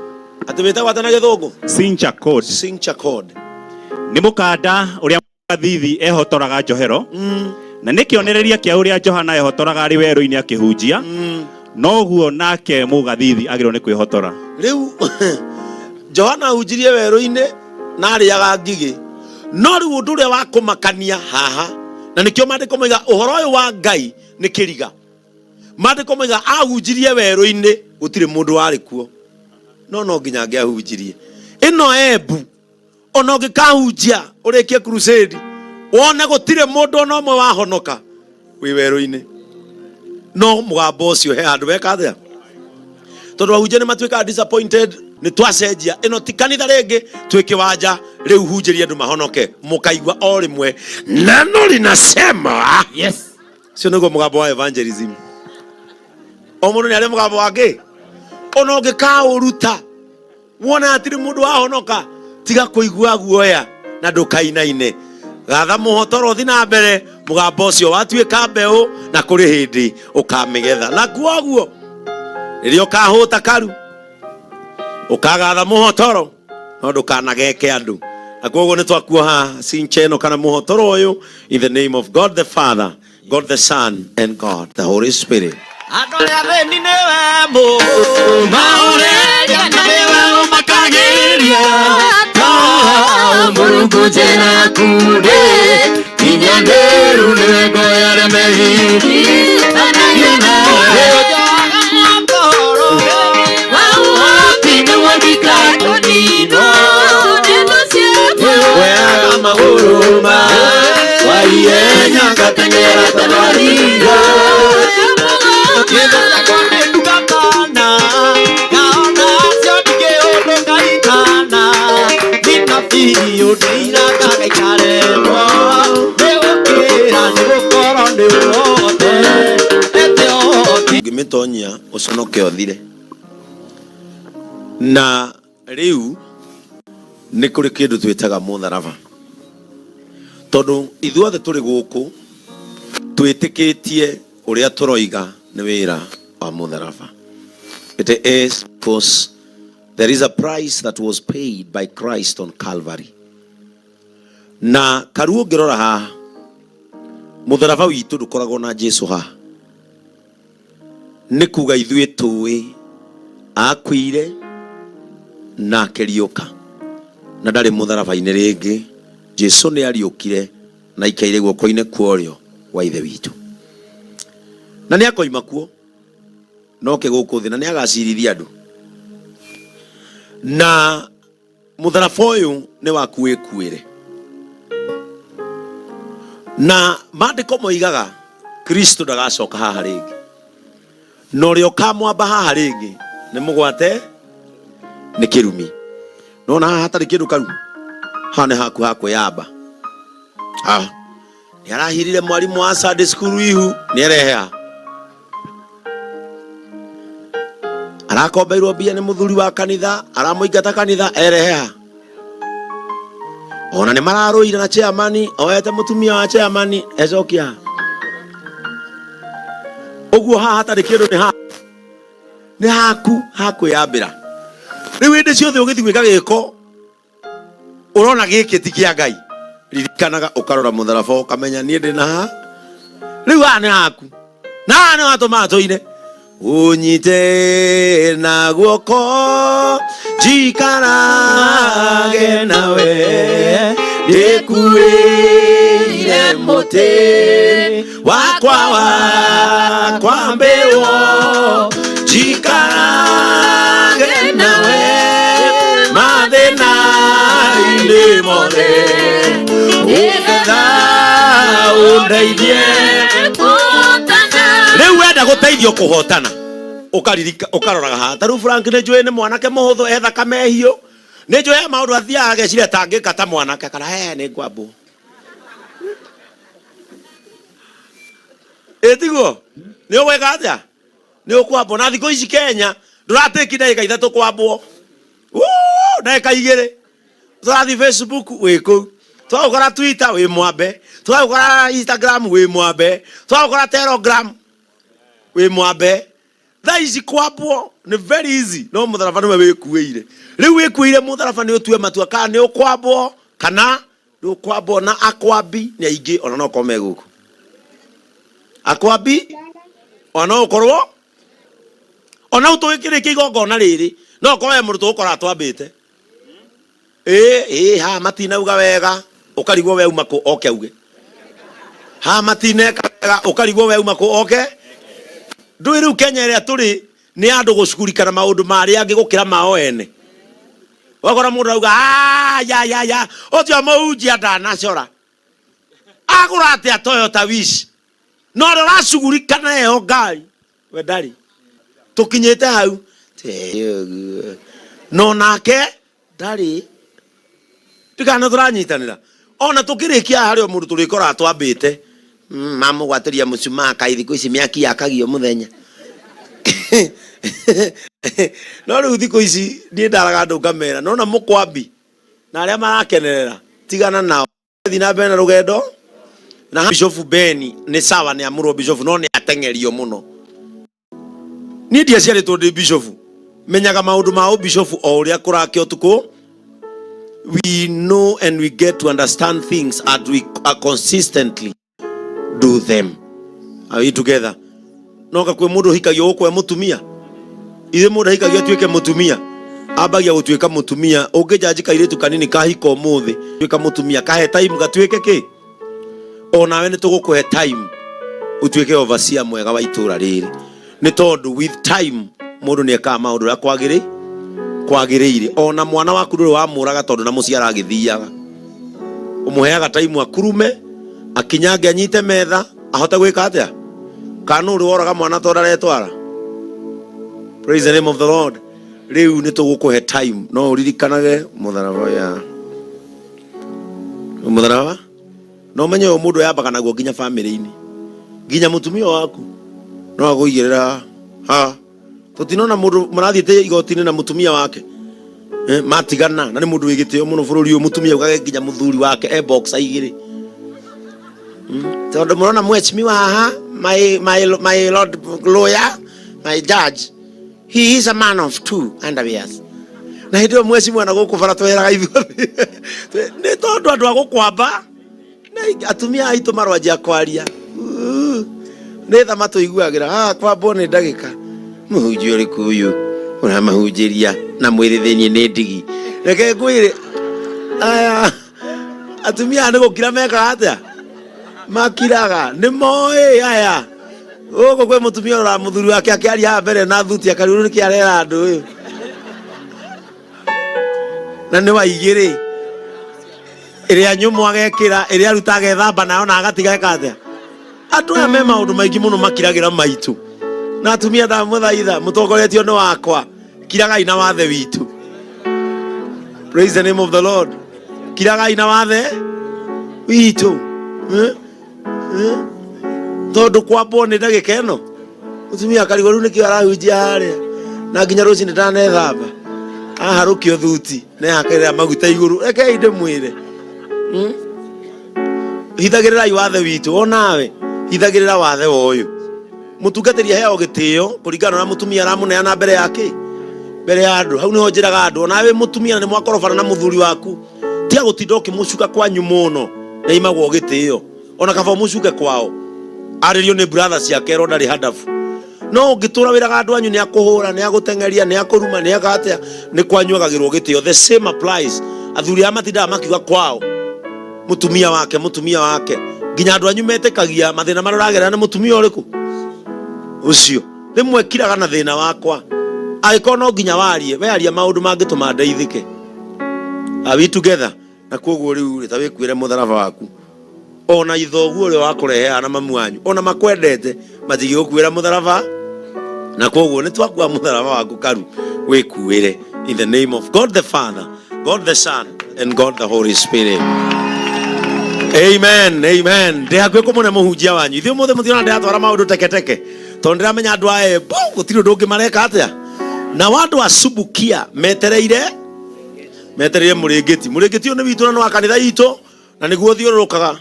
Atibeta watana githungu. Signature code. Signature code. Ni mukanda uria Gathithi ehotoraga njohero. Na nikionereria kia uria Johana ehotoraga ari weru-ini akihunjia. Noguo nake Mugathithi agirwo ni kwihotora. Riu Johana hunjirie weru-ini na ariaga ngigi. No riu undu uria wa kumakania haha na nikio mandiko moiga uhoro uyu wa Ngai ni kiriga. Mandiko moiga ahunjirie weru-ini gutire mundu wari kuo. No nginya ngiahunjirie. Ino ebu ona ngikahunjia urikie crusade wona gutire mundu ona umwe wahonoka wi weru-ini. No mugambo ucio he andu bekathia tondu ahunjia ni matuika disappointed ni twacenjia ino ti kanitha ringi twiki wanja riu hunjirie andu mahonoke mukaigwa o rimwe neno linasema yes cio niguo mugambo wa evangelism. O mundu ni ari mugambo wake ona ngikauruta wona atiri mundu wahonoka tiga kuigua guoya na ndukainaine gatha muhotoro thi na mbere mugambo ucio watuika mbeu na kuri hindi ukamigetha na kuoguo riria ukahuta karu ukagatha muhotoro no ndukanageke andu na kuoguo ni twakuoha sincheno kana muhotoro uyu in the name of God the Father, God the Son and God the Holy Spirit. Adoria theni niwe mu maoreria niwe umakagiria Mungu jena kude kinyanderu nego yare mehiri anayena yojaga mwamboro wau hapi nwandika kodino wea mahuruma waiyenya katengera tabarira Ngimitonya uconoke othire na riu ni kuri kindu twitaga mutharaba tondu ithuothe turi guku twitikitie uria turoiga ni wira wa mutharaba. It is because there is a price that was paid by Christ on Calvary. Na karuo ngirora haha mutharaba witu ndukoragwo na Jesu haha ni kuga ithuĩ tũĩ akuire na akĩriũka na ndarĩ mũtharaba-inĩ rĩngĩ. Jesu nĩ ariũkire na ikaire guoko-inĩ kwa ũrĩo wa ithe witũ na nĩ akoima kuo no ke gũkũ thĩ na nĩ agacirithia andũ na mũtharaba ũyũ nĩ waku wĩkuĩre na maandĩko moigaga Kristo ndagacoka haha rĩngĩ no ũrĩa ũkamwamba haha rĩngĩ nĩ mũgwate nĩ kĩrumi. Nona haha hatarĩ kĩndũ karu haha nĩ haku ha kwĩyamba. Nĩ arahirire mwarimũ wa Sunday school ihu nĩ arehe haha arakombeirwo mbia nĩ mũthuri wa kanitha aramũingata kanitha erehe haha. Ona nĩ mararũire na chairman oete mũtumia wa chairman ecokia haha. Ũguo haha hatarĩ kĩndũ nĩ haku ha kwĩyambĩra. Rĩu hĩndĩ ciothe ũgĩthiĩ gwĩka gĩko ũrona gĩkĩ ti kĩa Ngai ririkanaga ũkarora mũtharaba ũkamenya niĩ ndĩ na haha. Rĩu haha nĩ haku na haha nĩ watũma tũine unyite na guoko jikarage nawe ndĩkuĩire mũtĩ wakwa mbĩrwo jikarage nawe mathĩna-inĩ mothe nĩgetha ũndeithie rĩu wenda gũteithio kũhotana ũkaroraga haha. Ta rĩu Frank nĩ njũĩ nĩ mwanake mũhũthũ etha kamehio nĩ njũĩ maũndũ athiaga ageciria tangĩka ta mwanake kana nĩ ngwambwo ĩtiguo nĩ ũgwĩka atĩa nĩ ũkwambwo. Na thikũ ici Kenya ndũratĩki ndagĩka ithatũ kwambwo ndagĩka igĩrĩ tũrathiĩ Facebook wĩ kũu twagũkora Twitter wĩ mwambe twagũkora Instagram wĩ mwambe twagũkora Telegram wĩ mwambe tha ici kwambwo ni very easy no mutharaba niwe wikuire riu wikuire mutharaba ni utue matua kana ni ukwambwo kana ni ukwambwo na akwambi ni aingi ona no kome guku akwambi ona ukorwo ona utwikire kigongona riri no kowe murutu ukora twambite ha matinauga wega ukarigwo we uma ku oke uge ha matineka wega ukarigwo we uma ku oke ndui riu Kenya ria turi ni andu gucugurikana maundu mari angi gukira mao ene wakora mundu auga ya ocio muhunjia ndanacora agura atia Toyota Wish no racugurikana eho ngari we ndari tukinyite hau no nake ndari tikana turanyitanira ona tukirikia hario mundu turikora twambite mamu gwatiria mucuma kaithiku ici miaki yakagio muthenya no riu thiku ici ni ndaraga andu ngamera no na mukwambi na aria marakenerera tigana nao thi na mbere na rugendo na Bishop Beni ni sawa ni amuro Bishop no ni atengerio muno ni ndia ciaritwo ndi Bishop menyaga maundu ma Bishop o uria kurake utuku. We know and we get to understand things as we consistently do them. Are we together? No kakwe mundu hikagio ukwe mutumia ithe mundu hikagio tuike mutumia abagia gutuika mutumia ungijajika iretu kanini kahika umuthi tuika mutumia kahe time gatuike ki ona we ni tugukuhe time utuike overseer mwega wa itura riri ni tondu with time mundu ni eka maundu ra kwagiriire ona mwana waku nduri wa muraga tondu na muciara agithiaga umuheaga time akurume akinyange anyite metha ahote gwika atia kanuri woraga mwana tondu aretwara. Praise the name of the Lord. Riu ni tugukuhe time no uririkanage mutharaba ya mutharaba no menye o mundu yambaga naguo nginya family ini nginya mutumia waku no aguigirira ha tutinona mundu marathiite igotini na mutumia wake matigana na ni mundu wigitio muno bururi uyu mutumia ugage nginya muthuri wake box aigire tondu murona mwechimiwa haha my lord lawyer my judge he is a man of two underwears na hindo mwechimiwa na gukubara tweraga ithuothe ni tondu andu agukwamba na atumia aitu marwanjia kwaria ni tha matuiguagira kwambwo ni ndagika muhunjia uriku uyu ura mahunjiria na mwirithenie ni ndigi reke ngwire aya atumia ni gukira meka atia makiraga ni moi aya ugo kwe mutumia ura muthuri wake akiaria ha mbere na thuti akariuru ni kiarera andu uyu na ni waigire iria nyumu agekira iria ruta agethamba nayo na agatiga ekatia andu aya me maundu maingi muno makiragira maitu na atumia nda muthaitha mutongoretio no wakwa kiragai na wathe witu. Praise the name of the Lord. Kiragai na wathe witu tondu kwambwo ni ndagika ino mutumia karigo riu nikio arahunjia haria na nginya ruci ndanethamba aharukio thuti na akirira maguta iguru reke inde mwire hithagirirai wathe witu onawe hithagirira wathe uyu mutungatĩria heo gĩtĩo kũringana na mutumia aramuneana mbere yake mbere ya andu hau niho njiraga andu nawe mutumia ni mwakorofana na muthuri waku tia gũtinda ũkĩmũcuka kwanyu mũno na imagwo gĩtĩo ona kaba mũcuke kwao arĩrio nĩ brother ciake ro ndarĩ hadafu no ũngĩtũra wĩraga andu anyu nĩ akũhũra nĩ agũtengeria nĩ akũruma nĩ agatia nĩ kwanyuagagĩrwo gĩtĩo. The same applies. Athuri aya matindaga makiuga kwao mutumia wake nginya andu anyu metĩkagia mathĩna marĩa ũragerera nĩ mutumia ũrĩkũ ucio rimwe kiraga na thina wakwa agĩkorwo no nginya warie we aria maundu mangĩtũma ndeithĩke. Are we together? Na koguo riu rita wĩkuĩre mũtharaba waku ona ithoguo ũrĩa wakũreheaga na mamu wanyu ona makwendete matigĩgũkuĩra mũtharaba na koguo nĩ twakua mũtharaba waku karu wĩkuĩre in the name of God the Father, God the Son and God the Holy Spirit. Amen, amen. Ndĩhakuĩ kũmũne mũhunjia wanyu ithuĩ mũthĩ mũtiona ndĩratwara maũndũ teketeke tondu ndiramenya andu aya gũtirĩ ũndũ ũngĩ mareka atĩa na wandu asubukia metereire mũrĩngĩti ũyũ nĩ witũ na nĩ wa kanitha itũ na nĩguo thiũrũrũkaga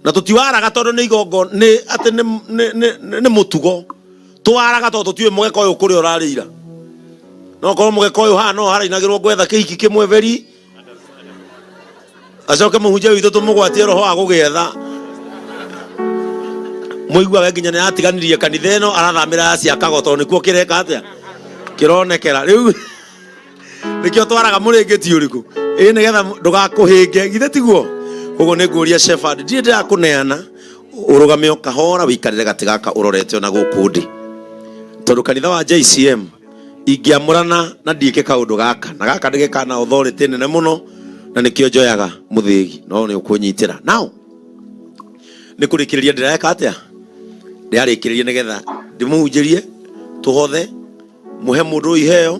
na tũtiwaraga tondu nĩ igongo nĩ atĩ nĩ mũtugo twaraga to tutue mugeko uyu kuri urarira no ko mugeko uyu ha no harainagirwo gwetha kihiki kimwe veri acoke muhunje witũ tumugwatie roho wa gũgetha muigua nginya nĩ atiganirie kanitha ĩno arathamĩra cia kagoto nĩkuo kĩreka atĩa kĩronekera rĩu nĩkĩo twaraga mũrĩngĩti ũrĩkũ nĩgetha ndũgakũhĩnge githĩ tiguo koguo nĩ ngũria shepherd ndirĩ ndĩrakũneana ũrũgame o kahora wĩikarĩre gatĩ gaka ũrorete ona gũkũ ndĩ tondũ kanitha wa JCM ingĩamũrana na ndiĩke kaũndũ gaka na gaka ndĩgĩkana authority nene mũno na nikio njoyaga muthigi no ni ukunyitira now ni kurikiriria ndireka atia ndiarikiririe nigetha ndimuhunjirie tuhothe muhe mundu iheo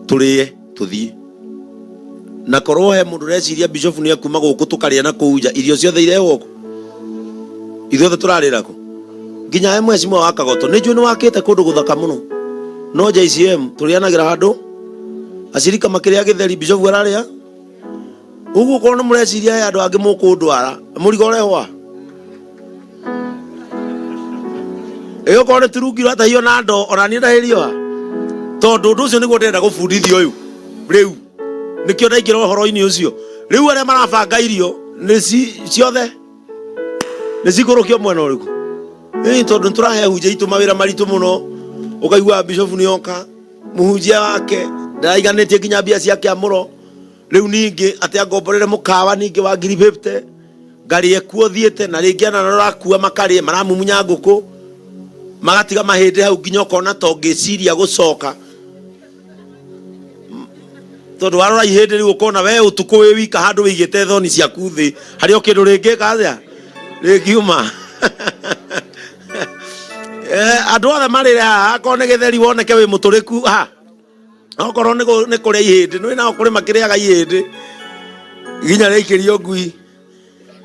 turie tuthie na korwo he mundu reciria bishop ni akuma guku tukaria na kuuja irio ciothe irewo ithuothe turarira ko nginya he mweci mwa wakagoto ni njui ni wakite kundu guthaka muno no JCM turianagira handu acirika makiria githeri bishop araria ugu kono mureciria ya andu angi mukundwara murigo rehwa eyo kone turungiro ata hiyo nando ona ni ndahirio tondu ndu ucio niguo ndenda gubundithio uyu riu nikio ndaingiro horo-ini ucio riu aria marabanga irio ni ciothe ni cikurukio mwena uriku tondu turahe hunjia itu mawira maritu muno ukaigua bishop ni oka muhunjia wake ndaiganitie nginya mbia ciake amuro riu ningi atia ngomborere mukawa ningi wa 50 ngari ekuo thiete na ringi ana norakua makari maramumunya nguku magatiga mahindi hau nginya kona to ngiciria gucoka tondu warora ihindi riu ukona we utuku wi wika handu wigite thoni ciaku thi hari o kindu ringi kathia ringiuma andu othe marire haha akone githeri woneke wi muturiku ha okorwo nĩ kũrĩa ihĩndĩ nĩ nao kũrĩ makĩrĩaga ihĩndĩ nginya rĩikĩrio ngui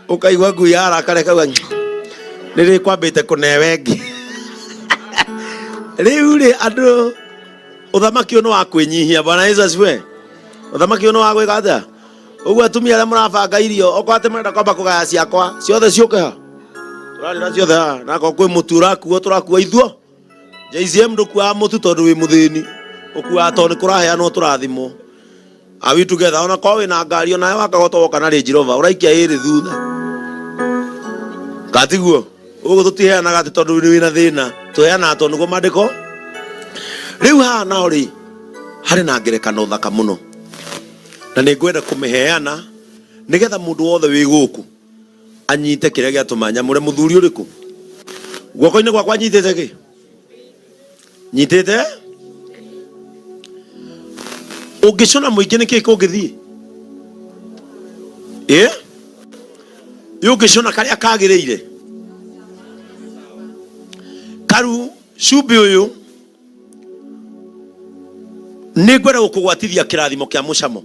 ũkaigua ngui yarakare kauga nĩ rĩkwambĩte kũnewe ngĩ rĩu rĩ andũ ũthamaki ũyũ nĩ wa kwĩnyihia Bwana Yesu asifiwe ũthamaki ũyũ nĩ wa gwĩka atĩa ũguo atumia arĩa mũrabanga irio okorwo atĩ mũrenda kwamba kũgaya ciakwa ciothe ciũke ha tũrarĩra ciothe ha nako kwĩ mũtu ũrakuo tũrakua ithuo JCM ndũkuaga mũtu tondũ wĩ mũthĩni ukua to ni kuraheanwo turathimo awi together ona kwa wina ngari ona wakagoto woka na Range Rover uraikia iri thutha katiguo ugo tutiheana gati tondu ni wina thina tuheana to nugo mandiko riu ha na ori hari na ngerekano thaka muno na ni ngwenda kumiheana nigetha mundu wothe wi guku anyite kiria giatumanya mure muthuri uriku guoko-ini gwakwa nyitite ki nyitite ungicona muingi niki kungithie yungicona karia kagiriire karu cumbĩ ũyũ nĩ ngwenda gũkũgwatithia kĩrathimo kĩa mũcamo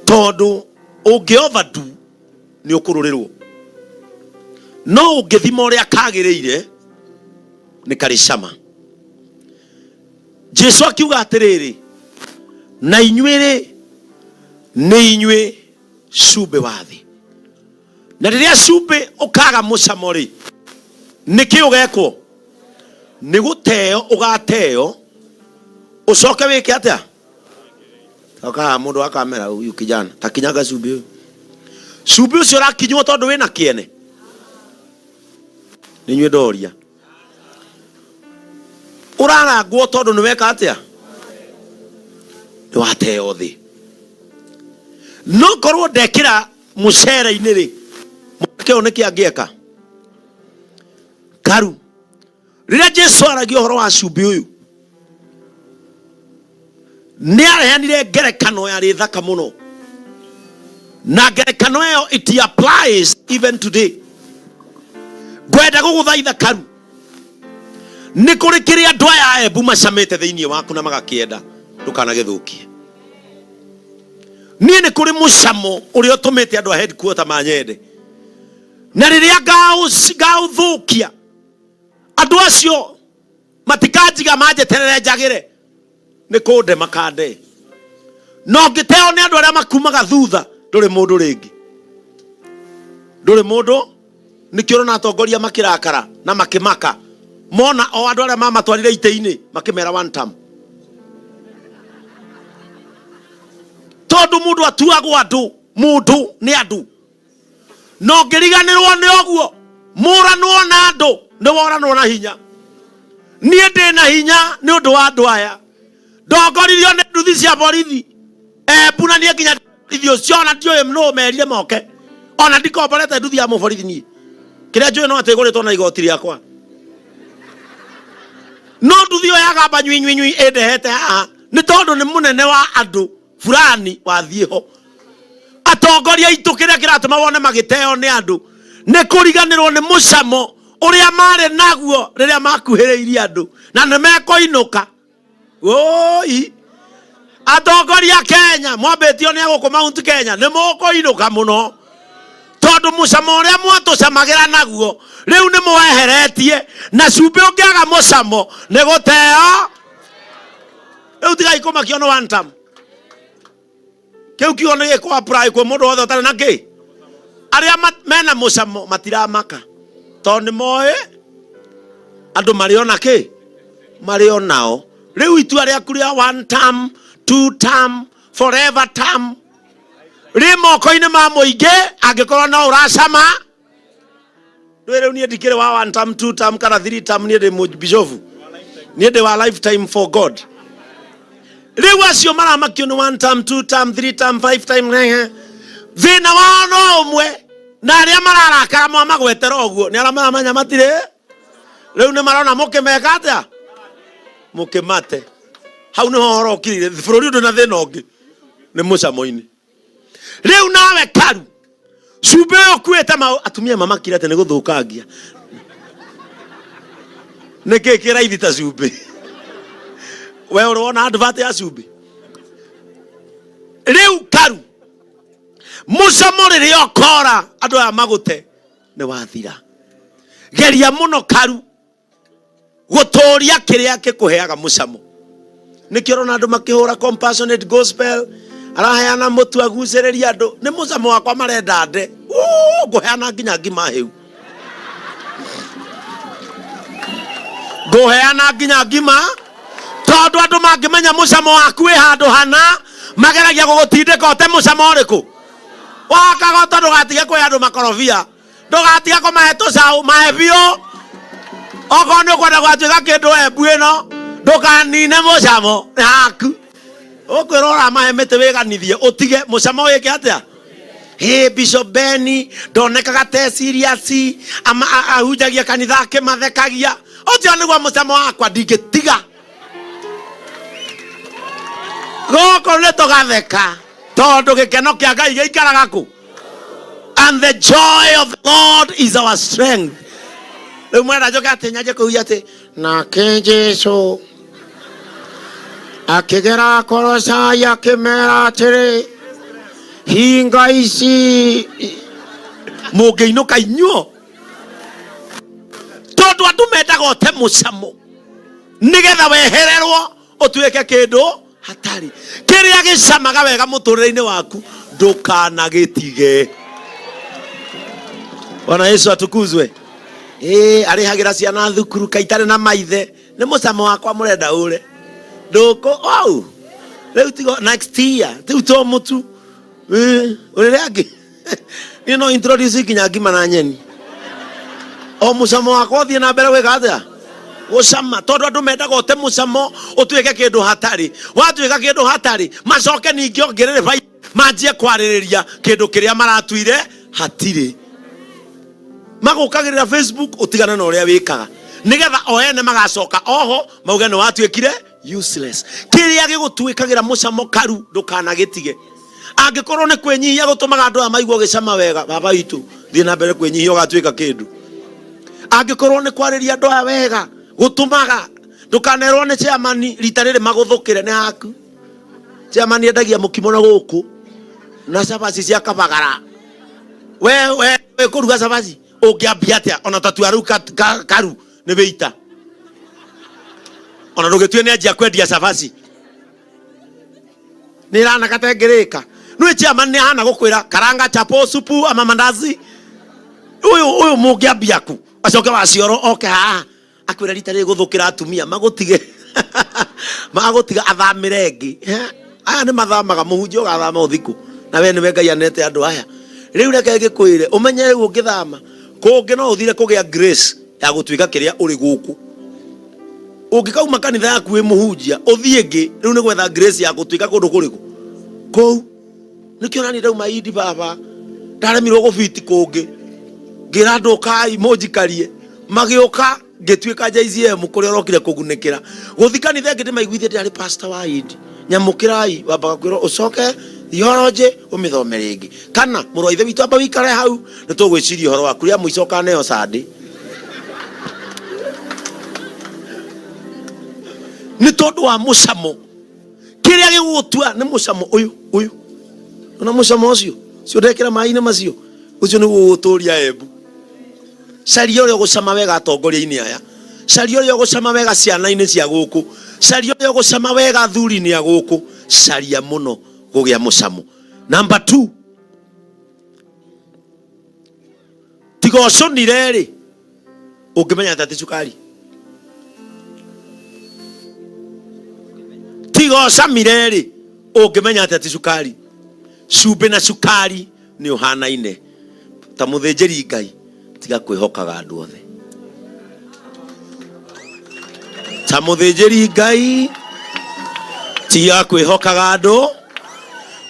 tondũ ũngĩ overdo nĩ ũkũrũrĩrwo no ũngĩthima ũrĩa kagĩrĩire nĩ karĩ cama. Jesu akiuga atĩrĩrĩ na inyuĩ nĩ inyuĩ cumbĩ wa thĩ na rĩrĩa cumbĩ ũkaga mũcamo rĩ nĩkĩ ũgekwo nĩ gũteo ũgateo ucoke wike atia akaha mundu akamera huyu kijana takinyaga cumbĩ ũcio ũrakinywo tondũ wĩna kĩene nĩ nyuĩ ndoria urarangwo tondu ni weka atia ni wateo thi no korwo ndekira mucere-ini ri mukeo niki angieka karu rĩrĩa Jesu aragia ũhoro wa cumbĩ ũyũ nĩ arehanire ngerekano yarĩ thaka mũno na ngerekano ĩyo it applies even today. Ngwenda gũgũthaitha karu nĩ kũrĩ kĩrĩa andũ aya Embu macamĩte thĩinĩ waku na magakĩenda ndũkanagĩthũkie. Niĩ nĩ kũrĩ mũcamo ũrĩa ũtũmĩte andũ a headquarter manyende na rĩrĩa ngaũthũkia andũ acio matikanjiga manjeterere njagĩre nĩ kũnde makande no ngĩteo nĩ andũ arĩa makumaga thutha ndũrĩ mũndũ rĩngĩ ndũrĩ mũndũ nĩkĩo ũrona atongoria makĩrakara na makĩmaka mona o andu aria mama twarire ite-ini makimera one time tondu mundu atuagwo andu mundu ni andu no ngiriganirwo ni oguo muranwo na andu ni woranwo na hinya nie ndi na hinya ni undu wa andu aya ndongoririo ni nduthi cia borithi buna nie nginya borithi ucio na ndioe no merire moke ona ndikomborete nduthi ya muborithi nie kiria njui no atigũrĩtwo na igoti rĩakwa no nduthi ĩyo yagamba nywinywinywi ĩndehete haha nĩ tondũ nĩ mũnene wa andũ fulani wathiĩ ho atongoria aitũ kĩrĩa kĩratũma wone magĩteo nĩ andũ nĩ kũriganĩrwo nĩ mũcamo ũrĩa marĩ naguo rĩrĩa makuhĩrĩirie andũ na nĩ mekũinũka oi atongoria Kenya mwambĩtio nĩ agũkũ Mount Kenya nĩ mũkũinũka mũno tondu mucamo uria mwatucamagira naguo riu ni mweheretie na cumbi ungiaga mucamo ni guteo riu tigai kumakio no one time kiu kiu ni ko apply kwa mundu wothe utari na ki aria mena mucamo matiramaka tondu moe andu mariona ki marionao riu itua ria kuria one time two time forever time rimo koine ma muinge angikorwo na uracama ndwire ni ndikire wa one time two time kana three time ni ndi bishofu ni ndi wa lifetime for God riu acio maramakio ni one time two time three time five time vina wa no umwe na aria mararakara mwa magwetera oguo ni aria maramanya matire riu ni marona mukimeka atia mukimate hau ni horo kirire bururi ndu na thina ungi ni mucamo-ini riu nawe karu cumbi uyu kuite atumia mamakire tene guthukangia niki kiraithi ta cumbi we urona advert ya cumbi riu karu mucamo riria ukora andu aya magute ni wathira geria muno karu guturia kiria gikuheaga mucamo nikio rona andu makihura compassionate gospel araheana mutu aguciriria andu ni mucamo wakwa marenda nde nguheana nginya ngima hiu nguheana nginya ngima tondu andu mangimenya mucamo waku wi handu hana mageragia gugutindika ote mucamo uriku wakagota ndugatige kwi andu makorobia ndugatige kumahe tucau mahe biu okorwo ni ukwenda gwatuika kindu embu ino ndukanine mucamo yaku ukwirora mahe mite wiganithie utige mucamo wiki atia Bishop Benny ndonekaga te serious ahunjagia kanitha akimathekagia ucio niguo mucamo wakwa ndingitiga goko ni tugatheka tondu gikeno kia Ngai giikaraga ku and the joy of the Lord is our strength riu mwenda njoke atinyaje kuuya ati nake Jesu akigera korosai akimera atiri hinga ici mungiinuka inyuo tondu andu mendaga ote mucamo nigetha wehererwo utuike kindu hatari kiria gicamaga wega muturire-ini waku ndukanagitige. Bwana Yesu atukuzwe. Arihagira ciana thukuru kaitare na maithe ni mucamo wakwa murenda ure nduko au riu tigo next year tiu to mutu urire angi ni no introduce kinya ngima na nyeni o mucamo wakwa thie na mbere wega atia gucama tondu andu mendaga ote mucamo utuike kindu hatari watuika kindu hatari macoke ningi ongerere manjie kwaririria kindu kiria maratuire hatiri magukagirira Facebook utigana na uria wikaga nigetha oene magacoka oho mauge ni watuikire useless kiria gigutuikagira mucamo karu ndukanagitige angikorwo ni kwenyihia gutumaga andu amaigwo gicama wega baba itu thie na mbere kwenyihia ugatuika kindu angikorwo ni kwariria andu aya wega gutumaga ndukanerwo ni chairman rita riri maguthukire ni haku chairman endagia mukimo na guku na cabaci cia kabagara we kuruga cabaci ungiambia atia ona tatuaru karu ni beita ona ndugitue ni anjia kwendia cabaci ni rana katengerika nui chairman ni hana gukwira karanga chapo supu ama mandazi uyu mungiambia ku acoke wacioro oke haha akwira rita ri guthukira atumia magutige magutiga athamire ngi aya ni mathamaga muhunjio gathama uthiku na we ni we Ngai anete andu aya riu reke ngikwire umenye riu ungithama kungi no uthire kugia grace ya gutwika kiria uri guku ungikauma kanitha yaku wi muhunjia uthie ngi riu ni gwetha grace ya gutwika kundu kuriku kou nikio nani ndauma idi baba ndaremirwo gubiti kungi ngira andu kai monjikarie magioka ngitwika JCM kuria rokire kugunikira guthi kanitha ngiti maiguithie ndari pastor wa idi nyamukirai wambaga kwiro ucoke theology umithome ringi kana muroithe witu amba wikare hau ni tugwiciria horo waku ria muicoka neyo Sunday ni tondu wa mucamo kiria gigutua ni mucamo uyu ona mucamo ucio cio ndekira mai-ini macio ucio ni guguturia Embu caria uria gucama wega atongoria-ini aya caria uria gucama wega ciana-ini cia guku caria uria gucama wega thuri-ini ya guku caria muno gugia mucamo. Number 2 tiga uconire ri ungimenya ati cukari tiga ucamire ri ungimenya ati cukari cumbi na cukari ni uhanaine ta muthinjiri Ngai tiga kwihokaga andu othe ta muthinjiri Ngai tiga kwihokaga andu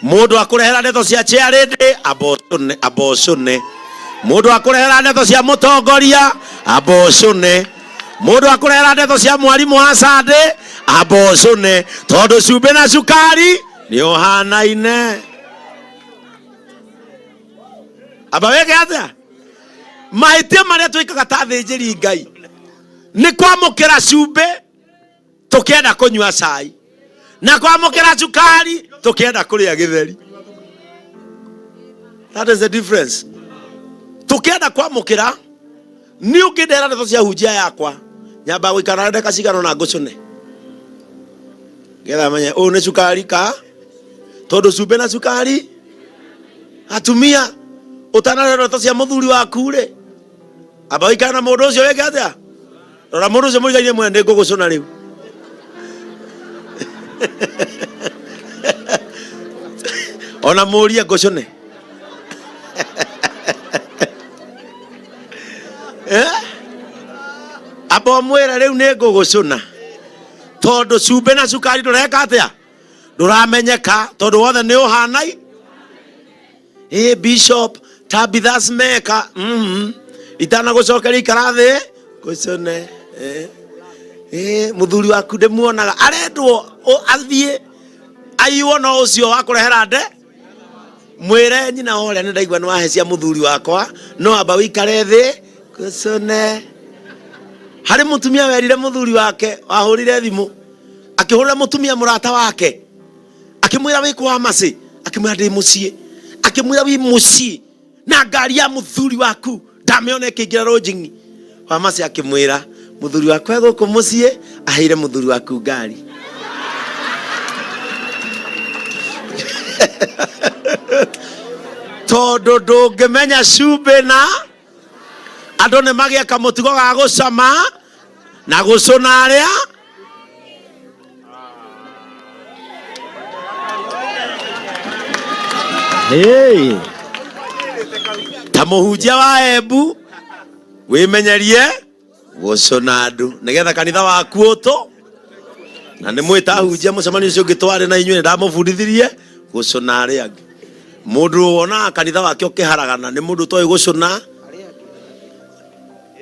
mundu akurehera ndeto cia charity abocone mundu akurehera ndeto cia mutongoria abocone mundu akurehera ndeto cia mwarimu wa Sunday abocone tondu cumbi na cukari ni uhanaine abaweke atia mahitia maria twikaga ta thinjiri Ngai ni kwamukira cumbi tukienda kunywa cai na kwamukira cukari tukienda kuria githeri. That is the difference. Tukienda kwamukira ni ukindera ndeto cia hunjia yakwa nyamba guikara ndeka cigano na ngucune getha menye u ni cukari ka tondu cumbi na cukari atumia utanarera ndeto cia muthuri waku ri amba guikara na mundu ucio weke atia rora mundu ucio muigaine mwende ngugucuna riu ona muria ngucune abo mwera riu ni ngugucuna tondu cumbi na cukari ndureka atia nduramenyeka tondu wothe ni uhanai Bishop Tabitha's maker itana gucokeria ikarathi gucune muthuri waku ndimuonaga arendwo athie aiwo no ucio wakurehera nde mwire nyina oria ni ndaigua ni wahecia muthuri wakwa no amba wikare thi gucune hari mutumia werire muthuri wake wahurire thimu akihurira mutumia murata wake akimwira wikwa maci akimwira ndi mucie akimwira wi mucie na ngari ya muthuri waku ndamione kingira rojingi wa maci akimwira muthuri waku eguku mucie aheire muthuri waku ngari tondu ndungimenya cumbi na andu ni magieka mutigo ga gucama na gucuna aria ta muhunjia wa Embu wimenyerie gucuna andu nigetha kanitha waku utu na ni mwita hunjia mucemani ucio ngitware na inyuĩ ndamubundithirie gucuna aria angi mundu wona kanitha wake ukiharagana ni mundu toy gucuna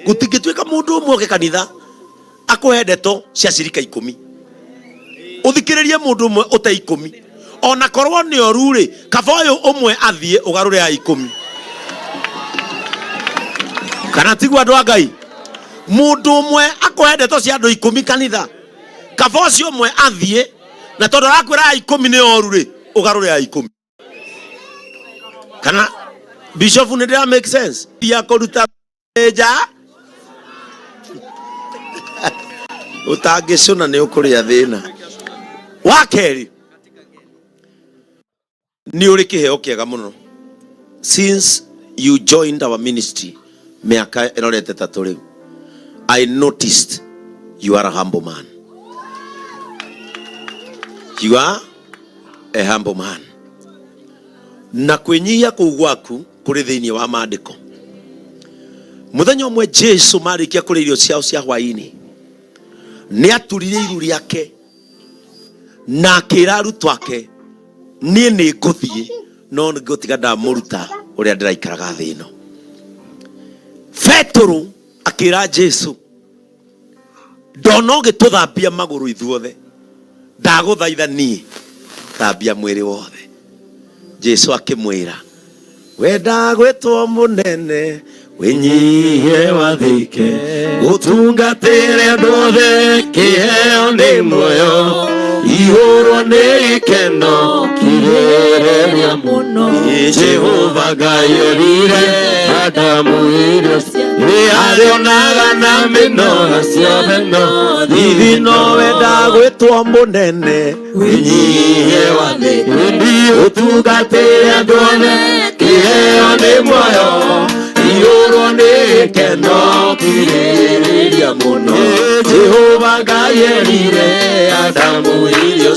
gutingitwika mundu umwe ke kanitha akuhe ndeto cia cirika 10 uthikiririe mundu umwe uta 10 ona korwo ni oruri kaboyo umwe athie ugarure ya 10 kana tigwa andu a Ngai mundu umwe akuhe ndeto cia andu 10 kanitha kabocio umwe athie na tondu arakwira ya 10 ni oruri ugarure ya 10 kana bishop ni ndira make sense ya kuruta eja utangicuna ni ukuria thina wakeri ni uri kiheo kiega muno since you joined our ministry miaka irorete tatu riu I noticed You are a humble man. You are a humble man. Na kwenyia kugwaku kuri thiini wa maandiko. Muthenya umwe Jesu marikia kuri irio ciao cia hwaini, ni aturire iru riake na akira arutwo ake, nie ni nguthie no ngutiga ndamuruta uria ndiraikaraga thi ino. Petro akira Jesu, ndono gituthambia maguru ithuothe, ndaguthaitha nie thambia mwiri wothe. Jesu akimwira, wenda gwitwo munene winyihie wathike, utungatire andu othe, kiheo ni muoyo, ihurwo ni gikeno, kirereria muno. Jehova Ngai erire Adamu irio arionaga na minoga ciothe no, hihi no wenda gwitwo munene winyihie wathike, utungatire andu othe, kiheo ni muoyo, ihurwo ni gikeno, kirereria muno. Jehova Ngai erire Adamu irio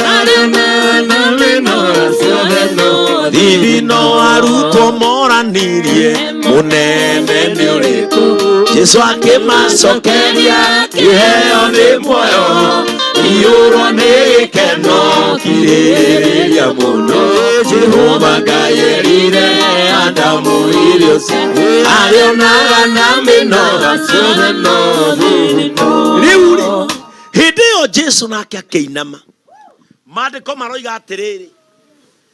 arionaga na minoga ciothe no, hihi no arutwo moranirie munene ni uriku. Jesu akimacokeria, kiheo ni muoyo, ihurwo ni gikeno, kirereria muno. Jehova Ngai erire Adamu irio arionaga na minoga ciothe no. Riu hindi iyo Jesu nake akiinama. Maandiko maroiga atiriri,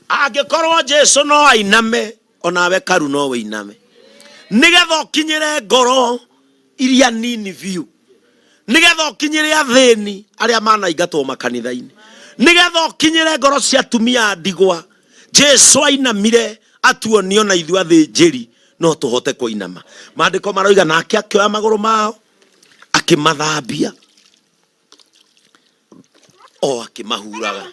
angikorwo Jesu no ainame, onawe karu no weiname, nigetha ukinyire ngoro iria nini biu, nigetha ukinyire athini aria manaingatwo makanitha-ini, nigetha ukinyire ngoro cia atumia ndigwa. Jesu ainamire atuonio na ithu athinjiri no tuhote kuinama. Maandiko maroiga nake akioya maguru mao akimathambia, o akimahuraga.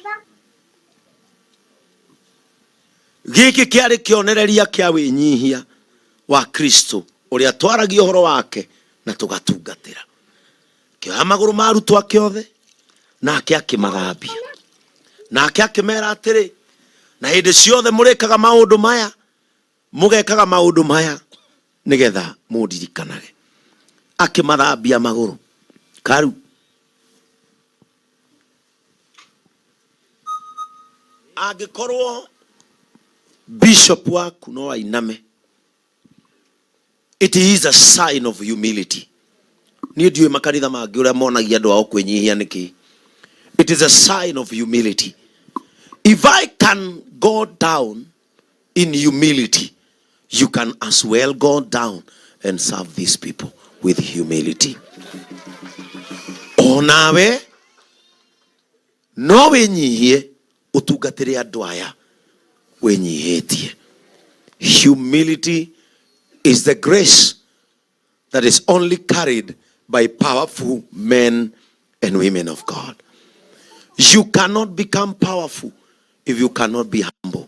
Giki kiari kionereria kia winyihia wa Kristo uria twaragia uhoro wake na tugatungatira. Kioya maguru ma arutwo ake othe nake akimathambia, nake akimera atiri, na hindi ciothe murikaga maundu maya, mugekaga maundu maya nigetha mundirikanage. Akimathambia maguru. Karu angikorwo bishop waku no ainame, it is a sign of humility. Ni ndiwe makanitha mangi uria monagia andu ao kwenyihia niki. It is a sign of humility. If I can go down in humility, you can as well go down and serve these people with humility. Onawe no wenyihie utungatire andu aya wenyihitie. Humility is the grace that is only carried by powerful men and women of God. You cannot become powerful if you cannot be humble.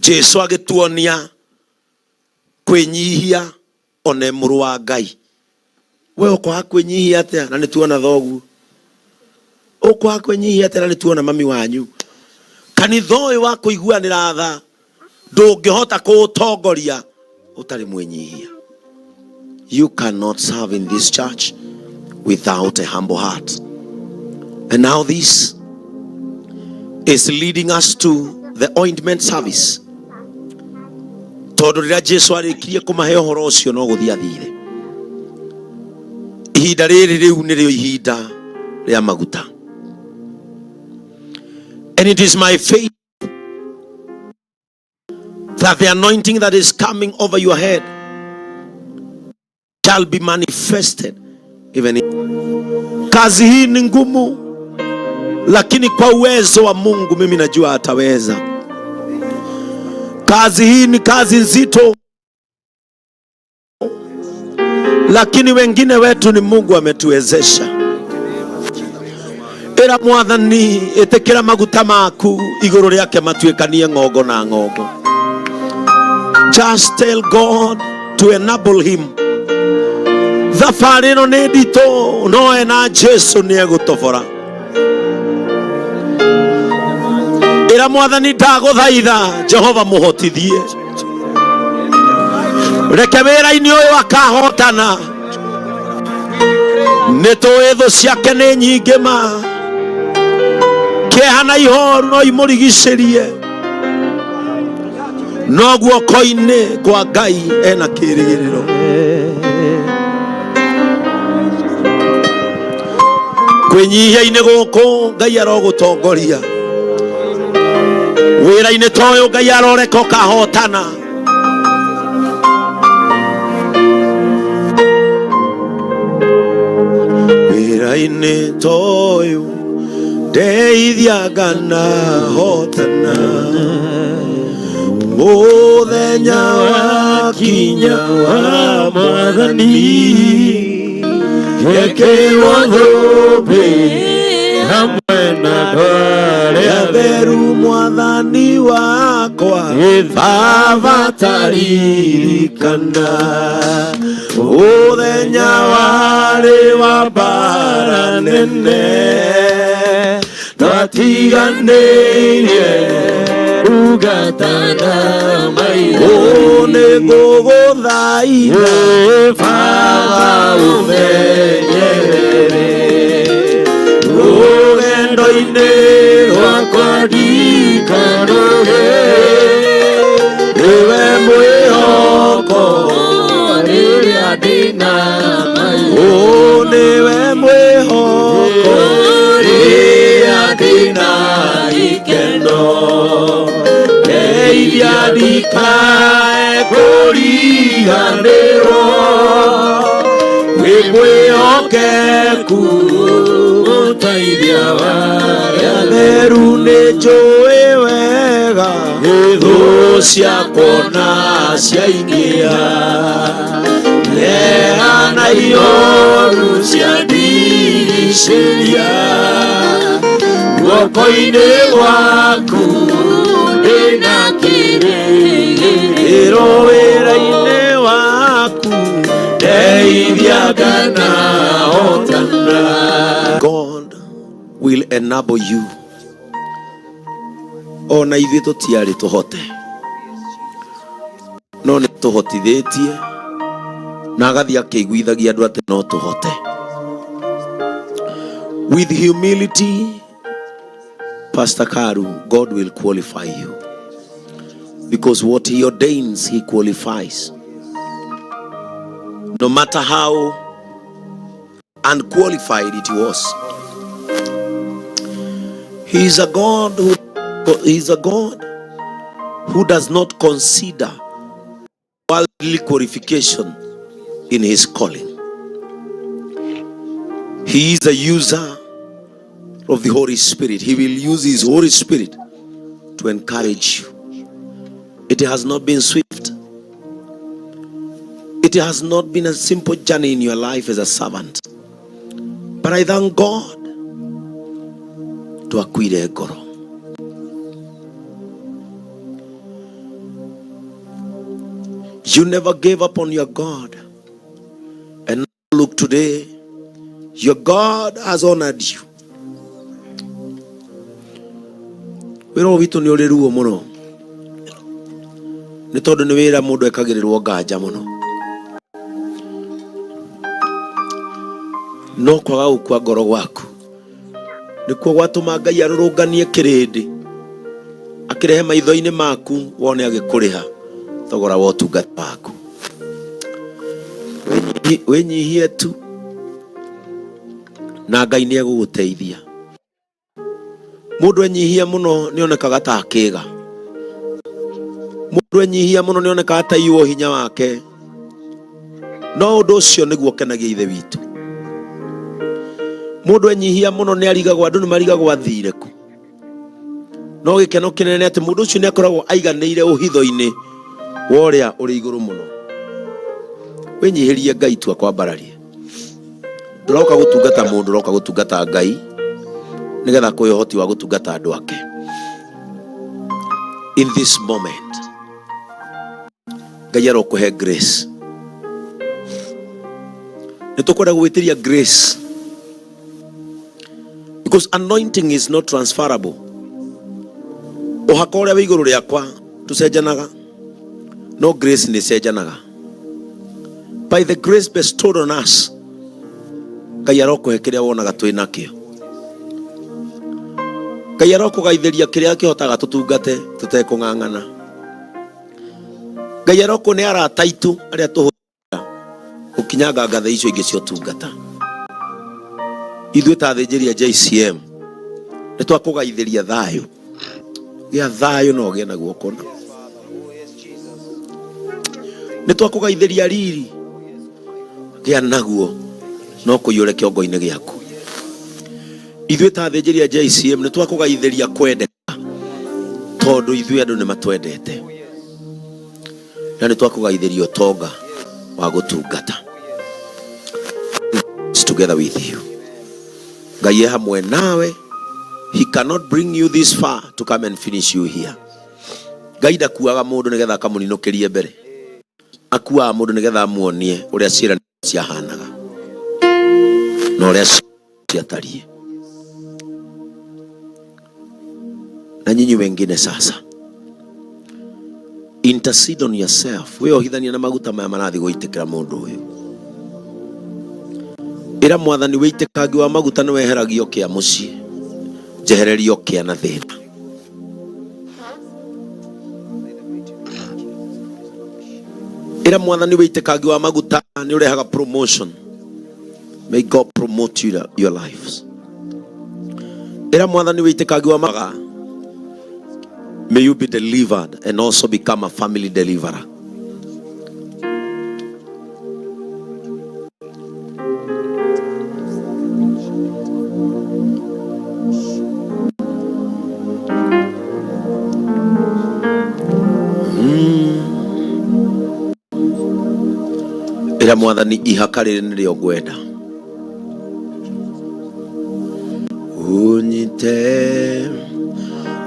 Jesu agituonia kwenyihia one muru wa Ngai. We ukwa kwenyihia atia na nituona thogu? Ukwa kwenyihia atia na nituona mami wanyu? Kanitha uyu wa kuiguanira tha ndungihota kuutongoria utari mwenyihia. You cannot serve in this church without a humble heart. And now this is leading us to the ointment service. Tondu rira Jesu arikirie kumahe uhoro ucio no guthia athire. Ihinda riri riu nirio ihinda ria maguta. And it is my faith that the anointing that is coming over your head shall be manifested even in. Kazi hii ni ngumu, lakini kwa uwezo wa Mungu mimi najua ataweza. Kazi hii ni kazi nzito, lakini wengine wetu ni Mungu ametuwezesha. Era mwathani etekera maguta maku iguru riake matuikanie ngogo na ngogo. Just tell God to enable him thabarĩ ĩno nĩ nditũ no ena Jesu nĩ egũtobora. Ĩra Mwathani ndagũthaitha Jehova mũhotithie. Reke wĩra-inĩ ũyũ akahotana. Nĩ tũĩ thũ ciake nĩ nyingĩ ma. Kĩeha na ihoru no imũrigicĩrie. No guoko-inĩ kwa Ngai ena kĩĩrĩgĩrĩro. Kwĩnyihia-inĩ gũkũ Ngai arogũtongoria. Wĩra-inĩ ta ũyũ Ngai aroreka ũkahotana. Wĩra-inĩ ta ũyũ ndeithia nganahotana. Mũthenya wakinya wa Mwathani gekĩrwo thũmbĩ hamwe na andũ arĩa atheru. Mwathani wakwa Baba taririkana. Mũthenya warĩ wa mbara nene twatiganĩire ugatana maitho. Nĩ ngũgũthaitha Baba ũmenyerere. Rũgendo-inĩ rwakwa ndikanũge. Nĩwe mwĩhoko rĩrĩa ndĩna maitho. Nĩwe mwĩhoko rĩrĩa ndĩna ikeno. Ndeithia ndikae kũriganĩrwo. Wĩ mwĩhokeku ũteithia warĩa atheru. Nĩ njũĩ wega thũ ciakwa na ciaingĩha. Ndeha na ihoru ciandigicĩria. Guoko-inĩ gwaku ndĩna kĩĩrĩgĩrĩro. Wĩra-inĩ waku ndeithia nganahotana. God will enable you. Ona ithuĩ tũtiarĩ tũhote no nĩ tũhotithĩtie na agathiĩ akĩiguithagia andũ atĩ no tũhote. With humility, Pastor Karu, God will qualify you. Because what he ordains, he qualifies. No matter how unqualified it was. He is a God who does not consider worldly qualification in his calling. He is a user of the Holy Spirit. He will use his Holy Spirit to encourage you. It has not been swift. It has not been a simple journey in your life as a servant. But I thank God to akwire ngoro. You never gave up on your God. And now look today, your God has honored you. Wĩra witũ nĩ ũrĩ ruo mũno. Nĩ tondũ nĩ wĩra mũndũ ekagĩrĩrwo nganja mũno. No kwaga gũkua ngoro gwaku nĩkuo gwatũma Ngai arũrũnganie kĩrĩndĩ akĩrehe maitho-inĩ maku wone agĩkũrĩha thogora wa ũtungata waku. Wĩnyihie tu na Ngai nĩ egũgũteithia. Mũndũ enyihia mũno nĩ onekaga ta akĩga. Mũndũ enyihia mũno nĩ onekaga ta iywo hinya wake. No ũndũ ũcio nĩguo ũkenagia ithe witũ. Mũndũ enyihia mũno nĩ arigagwo, andũ nĩ marigagwo athire ku. No gĩkeno kĩnene atĩ mũndũ ũcio nĩ akoragwo aiganĩire ũhitho-inĩ wa ũrĩa ũrĩ igũrũ mũno. Wĩnyihĩrie Ngai tu akwambararie. Ndũroka gũtungata mũndũ, ũroka gũtungata Ngai nĩgetha kũhe ũhoti wa gũtungata andũ ake. In this moment, Ngai arokũhe grace. Nitukwenda gwitiria grace, because anointing is not transferable. Uhaka uria wi iguru riakwa tucenjanaga, no grace ni cenjanaga. By the grace bestowed on us, Ngai arokuhe kiria wonaga twi nakio. Ngai arokugaithiria kiria kihotaga tutungate tutekung'ang'ana. Ngai aroku ni arata itu aria tuhutira ukinyanga ngathe icio ingi cio tungata. Ithuĩ ta athĩnjĩri a JCM nĩ twakũgaithĩria thayũ. Gĩa thayũ no gĩe naguo kona. Nĩ twakũgaithĩria riri. Gĩa naguo no kũiyũre kĩongo-inĩ gĩaku. Ithuĩ ta athĩnjĩri a JCM nĩ twakũgaithĩria kwendeka, tondũ ithuĩ andũ nĩ matwendete. Na nĩ twakũgaithĩria ũtonga wa gũtungata. It's together with you. Ngai e hamwe nawe. He cannot bring you this far to come and finish you here. Ngai ndakuaga mũndũ nĩgetha akamũninũkĩrie mbere. Akuaga mũndũ nĩgetha amuonie ũrĩa ciĩranĩro ciahanaga na ũrĩa ciatariĩ. Na nyinyi wengine sasa, intercede on yourself. Wĩohithania na maguta maya marathi gũitĩkĩra mũndũ ũyũ. Ĩra Mwathani wĩitĩkangi wa maguta nĩ weheragio kĩa mũciĩ, njehererio kĩa na thĩna. Ĩra Mwathani wĩitĩkangi wa maguta nĩ ũrehaga promotion. May God promote your lives. Ĩra Mwathani wĩitĩkangi wa maguta, may you be delivered and also become a family deliverer. Ĩra Mwathani ihaka rĩrĩ nĩrĩo ngwenda. Unyite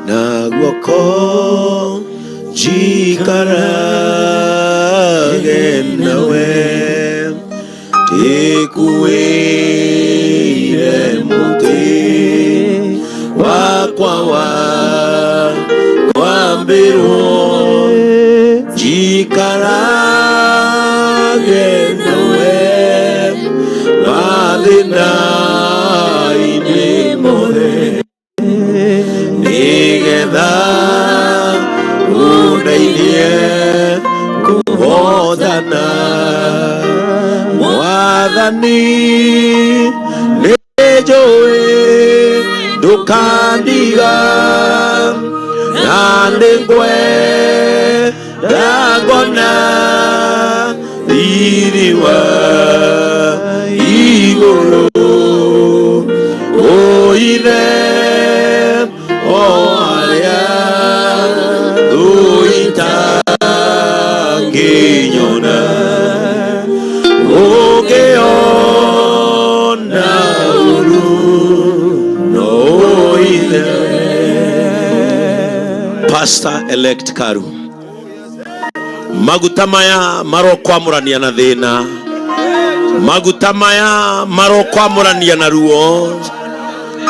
na guoko njikarage nawe, tikuĩire mũtĩ wakwa wa kwambĩrwo, njikarage nawe mathĩna-inĩ mothe, nĩgetha ũndeithie kũhootana. Mwathani nĩnjũĩ ndũkandiga, na nĩngwenda ngona thirĩ wa igũrũ. Ithe o arĩa ũitangĩnyona, ũngĩona ũru no ithe. Pastor elect Karu, maguta maya marokwamũrania na thĩna, maguta maya marokwamũrania na ruo,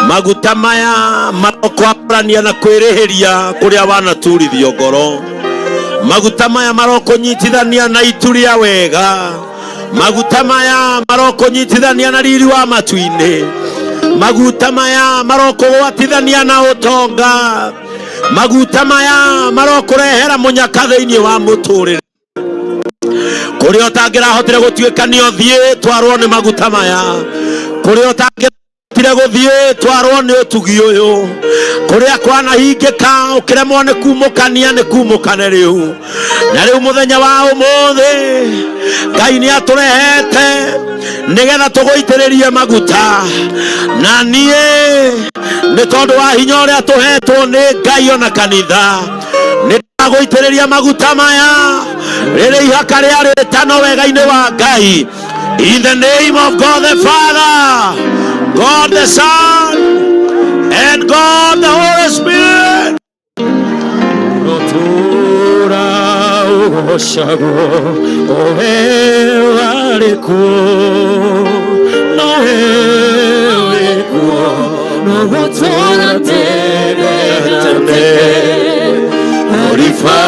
maguta maya marokwamũrania na kwĩrĩhĩria kũrĩa wanaturithio ngoro, maguta maya marokũnyitithania na itu rĩa wega, maguta maya marokũnyitithania na riri wa matu-inĩ, maguta maya marokũgwatithania na ũtonga, maguta maya marokũrehera mũnyaka thĩinĩ wa mũtũrĩre. Kũrĩa ũtangĩrahotire gũtuĩkanio thiĩ twarwo nĩ maguta maya, kũrĩa ũtangĩrahotire gũthiĩ twarwo nĩ ũtugi ũyũ, kũrĩa kwanahingĩka ũkĩremwo nĩ kumũkania nĩ kumũkane rĩu. Na rĩu mũthenya wa ũmũthĩ Ngai nĩ atũrehete nĩgetha tũgũitĩrĩrie maguta, na niĩ nĩ tondũ wa hinya ũrĩa tũhetwo nĩ Ngai ona kanitha, nĩ gũitĩrĩria maguta maya rĩrĩ ihaka rĩa rĩtano wega-inĩ wa Ngai. In the name of God the Father, God the Son, and God the Holy Spirit. Rotura o shago o warikuo nowe kuo nogotora tene Orifa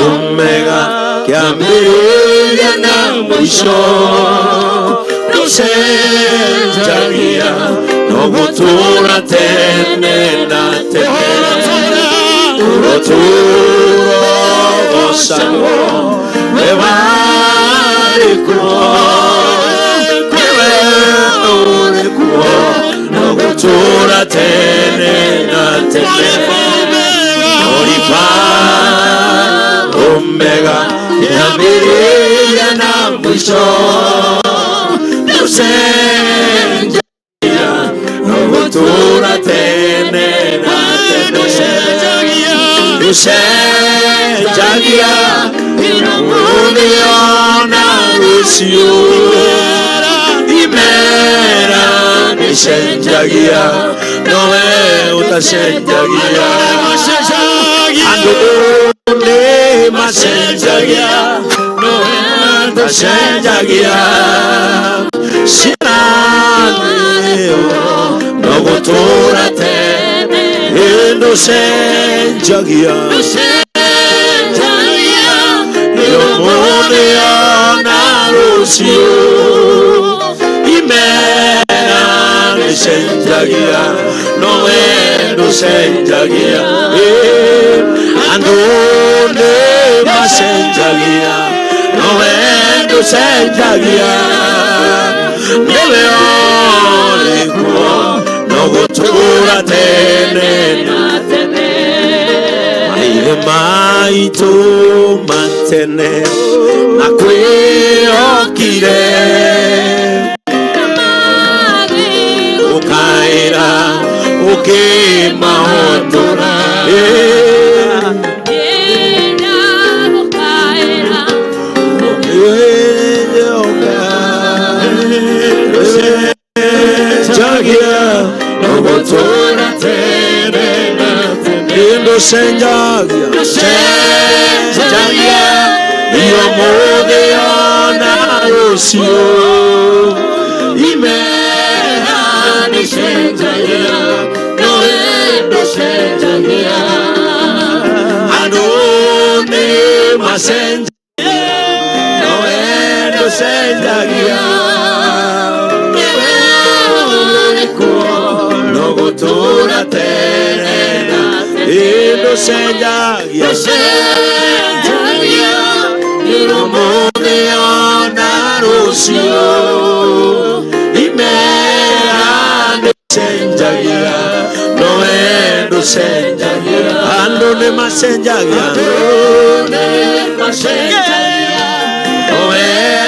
Omega kiambĩrĩria na mũico ndũcenjagia no gũtũũra tene na tene ũrotũrogocagwo we warĩkuo wewe ũrĩkuo no gũtũũra tene na tene Orifa Omega kiambĩrĩria na mũico ndũcenjagia no gũtũũra tene na tene ndũcenjagia ũmũthĩ ona rũciũ imera nĩcenjagia nowe ũtacenjagia andũ nĩ macenjagia nowe ũtacenjagia cianĩo no gũtũũra tene ndũcenjagia ũmũthĩ ona rũciũ imera nĩcenjagia nowe ndũcenjagia andũ nĩ macenjagia nowe ndũcenjagia nĩwe ũrĩkuo no gũtũũra tene na tene maithe maitũ ma tene na kwĩhokire ũkaĩra ũkĩmahonora ndũcenjagia iyo mũthĩ ona rũciũ imera nĩcenjagia nowe ndũcenjagia andũ nĩ macenjagia nowe ndũcenjagia niwe ũrĩkuo no gũtũũra tene na ndũcenjagia ũmũthĩ ona rũciũ imera nĩcenjagia nowe ndũcenjagia andũ nĩ macenjagia nowe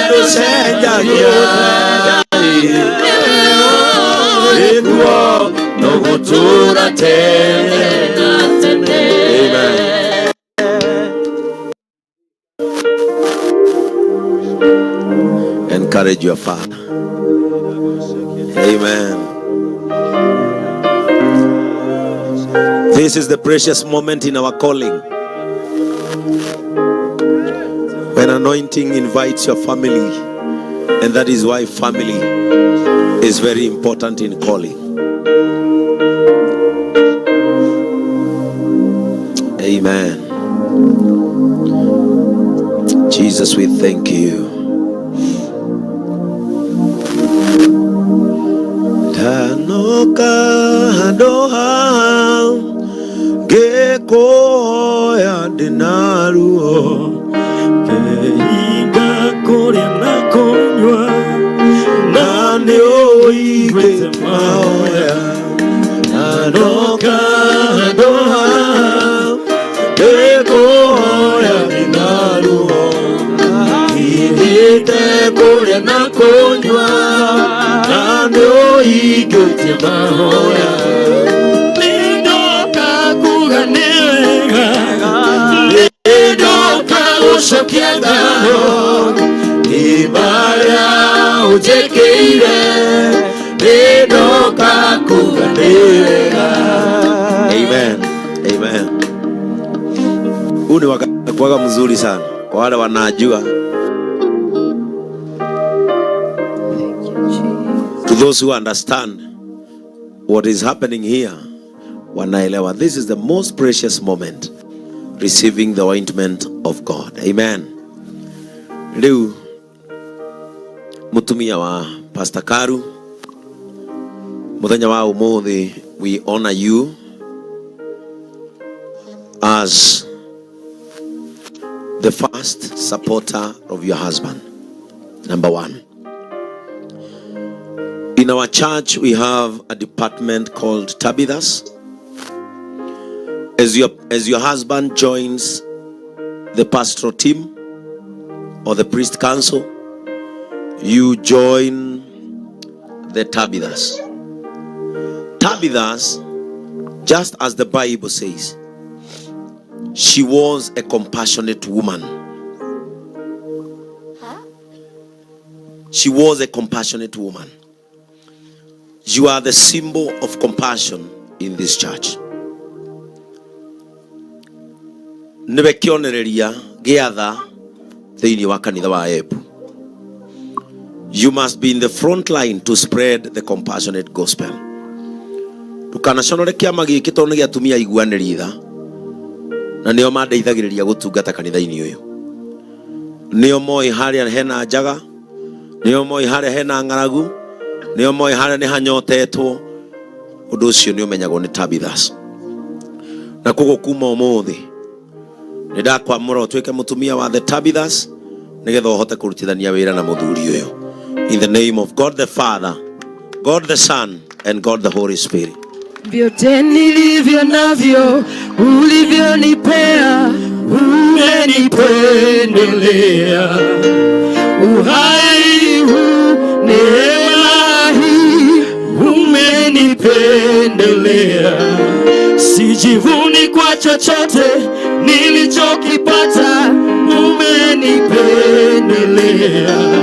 ndũcenjagia nĩguo no gũtũũra tene na tene. Amen. Encourage your father. Amen. This is the precious moment in our calling when anointing invites your family, and that is why family is very important in calling. Amen. Jesus, we thank you. Tanoka doha geko ya dinaruo keiga kore na konywa na neoige maoya. Tanoka doha geko ya dinaruo keiga kore na konywa igute mahoya lidoka kuganega lidoka ushokiega ibaya ujekeire lidoka kuganega. Amen. Amen. Huu ni wakati mzuri sana kwa wale wanajua Those who understand what is happening here, wanaelewa this is the most precious moment, receiving the ointment of God. Amen. Leo mutumia wa Pastor Karu, muthenya wa umuthi, we honor you as the first supporter of your husband. Number one. In our church, we have a department called Tabithas. As your husband joins the pastoral team or the priest council, you join the Tabithas. Tabithas, just as the Bible says, she was a compassionate woman. She was a compassionate woman. You are the symbol of compassion in this church. You must be in the front line to spread the compassionate gospel. Tukanaconore kiama giki tondu gia tumia iguaniriitha na nio mandeithagiriria gutungata kanitha-ini uyu. Nio moi haria hena njaga, nio moi haria hena ngaragu, nio moi haria ni hanyotetwo. Undu ucio ni umenyagwo ni Tabithas. Na kugo kuma umuthi ni ndakwamura utwike mutumia wa the Tabithas nigetha uhote kurutithania wira na muthuri uyu. In the name of God the Father, God the Son, and God the Holy Spirit. Vyote nilivyo navyo ulivyonipea, umenipendelea. Uhai huu, neema hii, umenipendelea. Sijivuni kwa chochote nilichokipata, umenipendelea.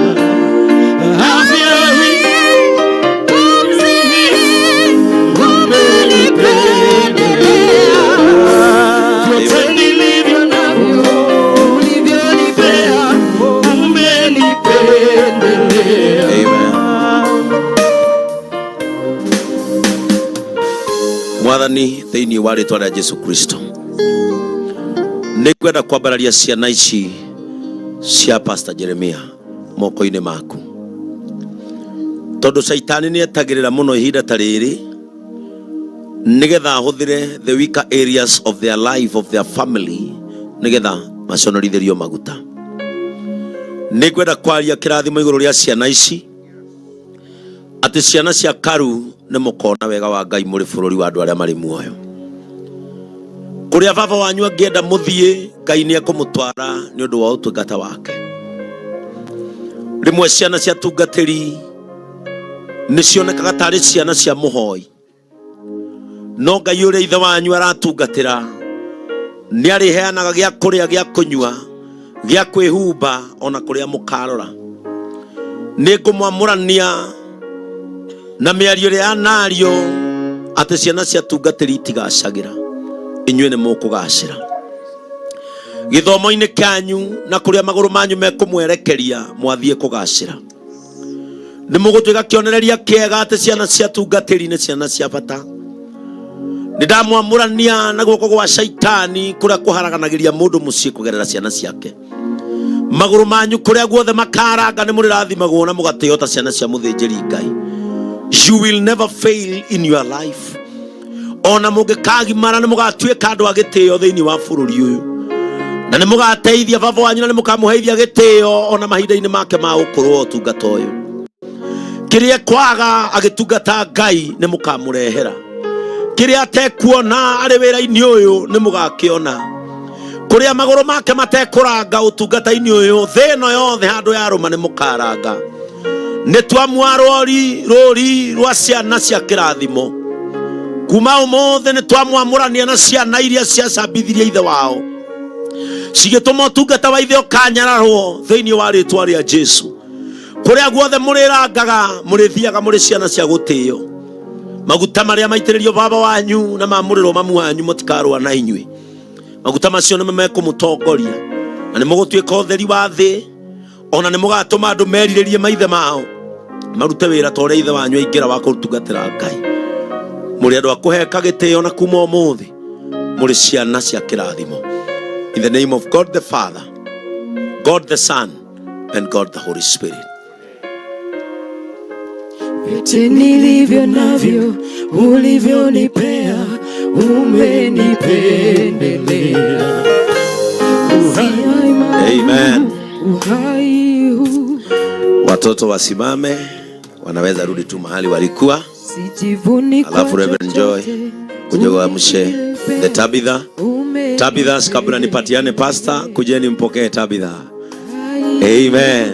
Mwathani thiini wa ritwa ria Jesu Kristo, nikwenda kwambararia ciana ici cia Pastor Jeremiah moko-ini maku, tondu Saitani ni etagirira muno ihinda ta riri nigetha ahuthire the weaker areas of their life, of their family, nigetha maconorithirio maguta. Nikwenda kwaria kirathimo iguru ria ciana ici, ati ciana cia Karu ni mukona wega wa Ngai muri bururi wa andu aria mari muoyo. Kuria baba wanyu angienda muthie, Ngai ni akumutwara ni undu wa utungata wake. Rimwe ciana cia tungatiri ni cionekaga tari ciana cia muhoi, no Ngai uria ithe wanyu aratungatira ni ariheanaga gia kuria, gia kunyua, gia kwihumba, ona kuria mukarora. Ni ngumwamurania na miario ria anario ati ciana cia tungatiri itigacagira, inyuĩ nĩ mũkũgacĩra gĩthomo-inĩ kĩanyu na kũrĩa magũrũ manyu mekumwerekeria mwathiĩ kũgacĩra. Nĩ mũgũtuĩka kĩonereria kĩega atĩ ciana cia tungatĩri nĩ ciana cia bata. Nĩ ndamwamũrania na guoko gwa Saitani kũrĩa kũharaganagĩria mũndũ mũciĩ kũgerera ciana ciake. Magũrũ manyu kũrĩa guothe makaranga nĩ mũrĩrathimagwo na mũgatĩo ta ciana cia mũthĩnjĩri Ngai. You will never fail in your life. Ona mũngĩkagimara nĩ mũgatuĩka andũ a gĩtĩo thĩinĩ wa bũrũri ũyũ, na nĩ mũgateithia baba wanyu na nĩ mũkamũheithia gĩtĩo ona mahinda-inĩ make ma gũkorwo ũtungata ũyũ. Kĩrĩa kwaga agĩtungata Ngai nĩ mũkamũrehera, kĩrĩa atekuona arĩ wĩra-inĩ ũyũ nĩ mũgakĩona, kũrĩa magũrũ make matekũranga ũtungata-inĩ ũyũ thĩ ĩno yothe handũ yarũma nĩ mũkaranga. Nĩ twamwarori rũri rwa ciana cia kĩrathimo, kuma ũmũthĩ nĩ twamwamũrania na ciana iria ciacambithirie ithe wao, cigĩtũma ũtungata wa ithe ũkanyararwo thĩinĩ wa rĩtwa rĩa Jesu. Kũrĩa guothe mũrĩrangaga mũrĩthiaga mũrĩ ciana cia gũtĩo. Maguta marĩa maitĩrĩrio baba wanyu na mamũrĩrwo mamu wanyu mũtikarũa na inyuĩ. Maguta macio nĩ mekũmũtongoria na nĩ mũgũtuĩka ũtheri wa thĩ, ona nĩ mũgatũma andũ merirĩrie maithe mao marute wira ta uria ithe wanyu aingira wa kurutungatira Ngai. Muri andu akuheka gitio na kuma umuthi muri ciana cia kirathimo. In the name of God the Father, God the Son, and God the Holy Spirit. Vyote nilivyo navyo ulivyonipea, umenipendelea. Amen. Watoto wasimame, wanaweza rudi tu mahali walikuwa. Alafu Reverend Joy kuja kuamshe the Tabitha. Tabitha, kabla nipatiane pastor, kujeni mpokee Tabitha. Amen.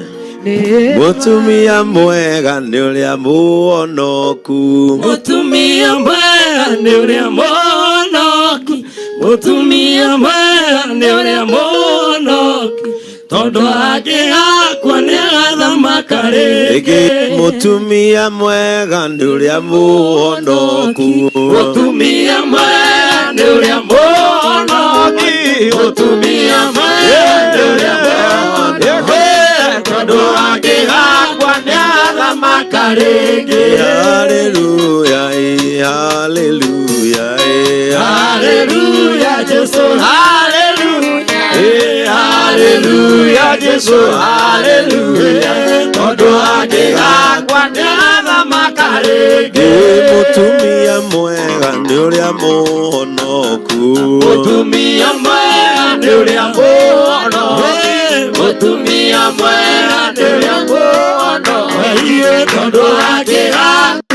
Mutumia mwega ni uria muonoku. Mutumia mwega ni uria muonoku. Mutumia mwega ni uria muonoku. Tondu agĩgakua nĩ agathamaka rĩngĩ. Mutumia mwega ni uria muonoku. Mutumia mwega ni uria muonoku. Mutumia mwega ni uria muonoku. Tondu agĩgakua nĩ agathamaka rĩngĩ. Hallelujah, hallelujah, hallelujah, Jesu, hallelujah, hallelujah, Jesu, hallelujah. Tondu agĩgakua nĩ agathamaka rĩngĩ. Mutumia mwega nĩ ũrĩa mũhonoku. Mutumia mwega nĩ ũrĩa mũhonoku. Mutumia mwega nĩ ũrĩa mũhonoku. Tondu agĩgakua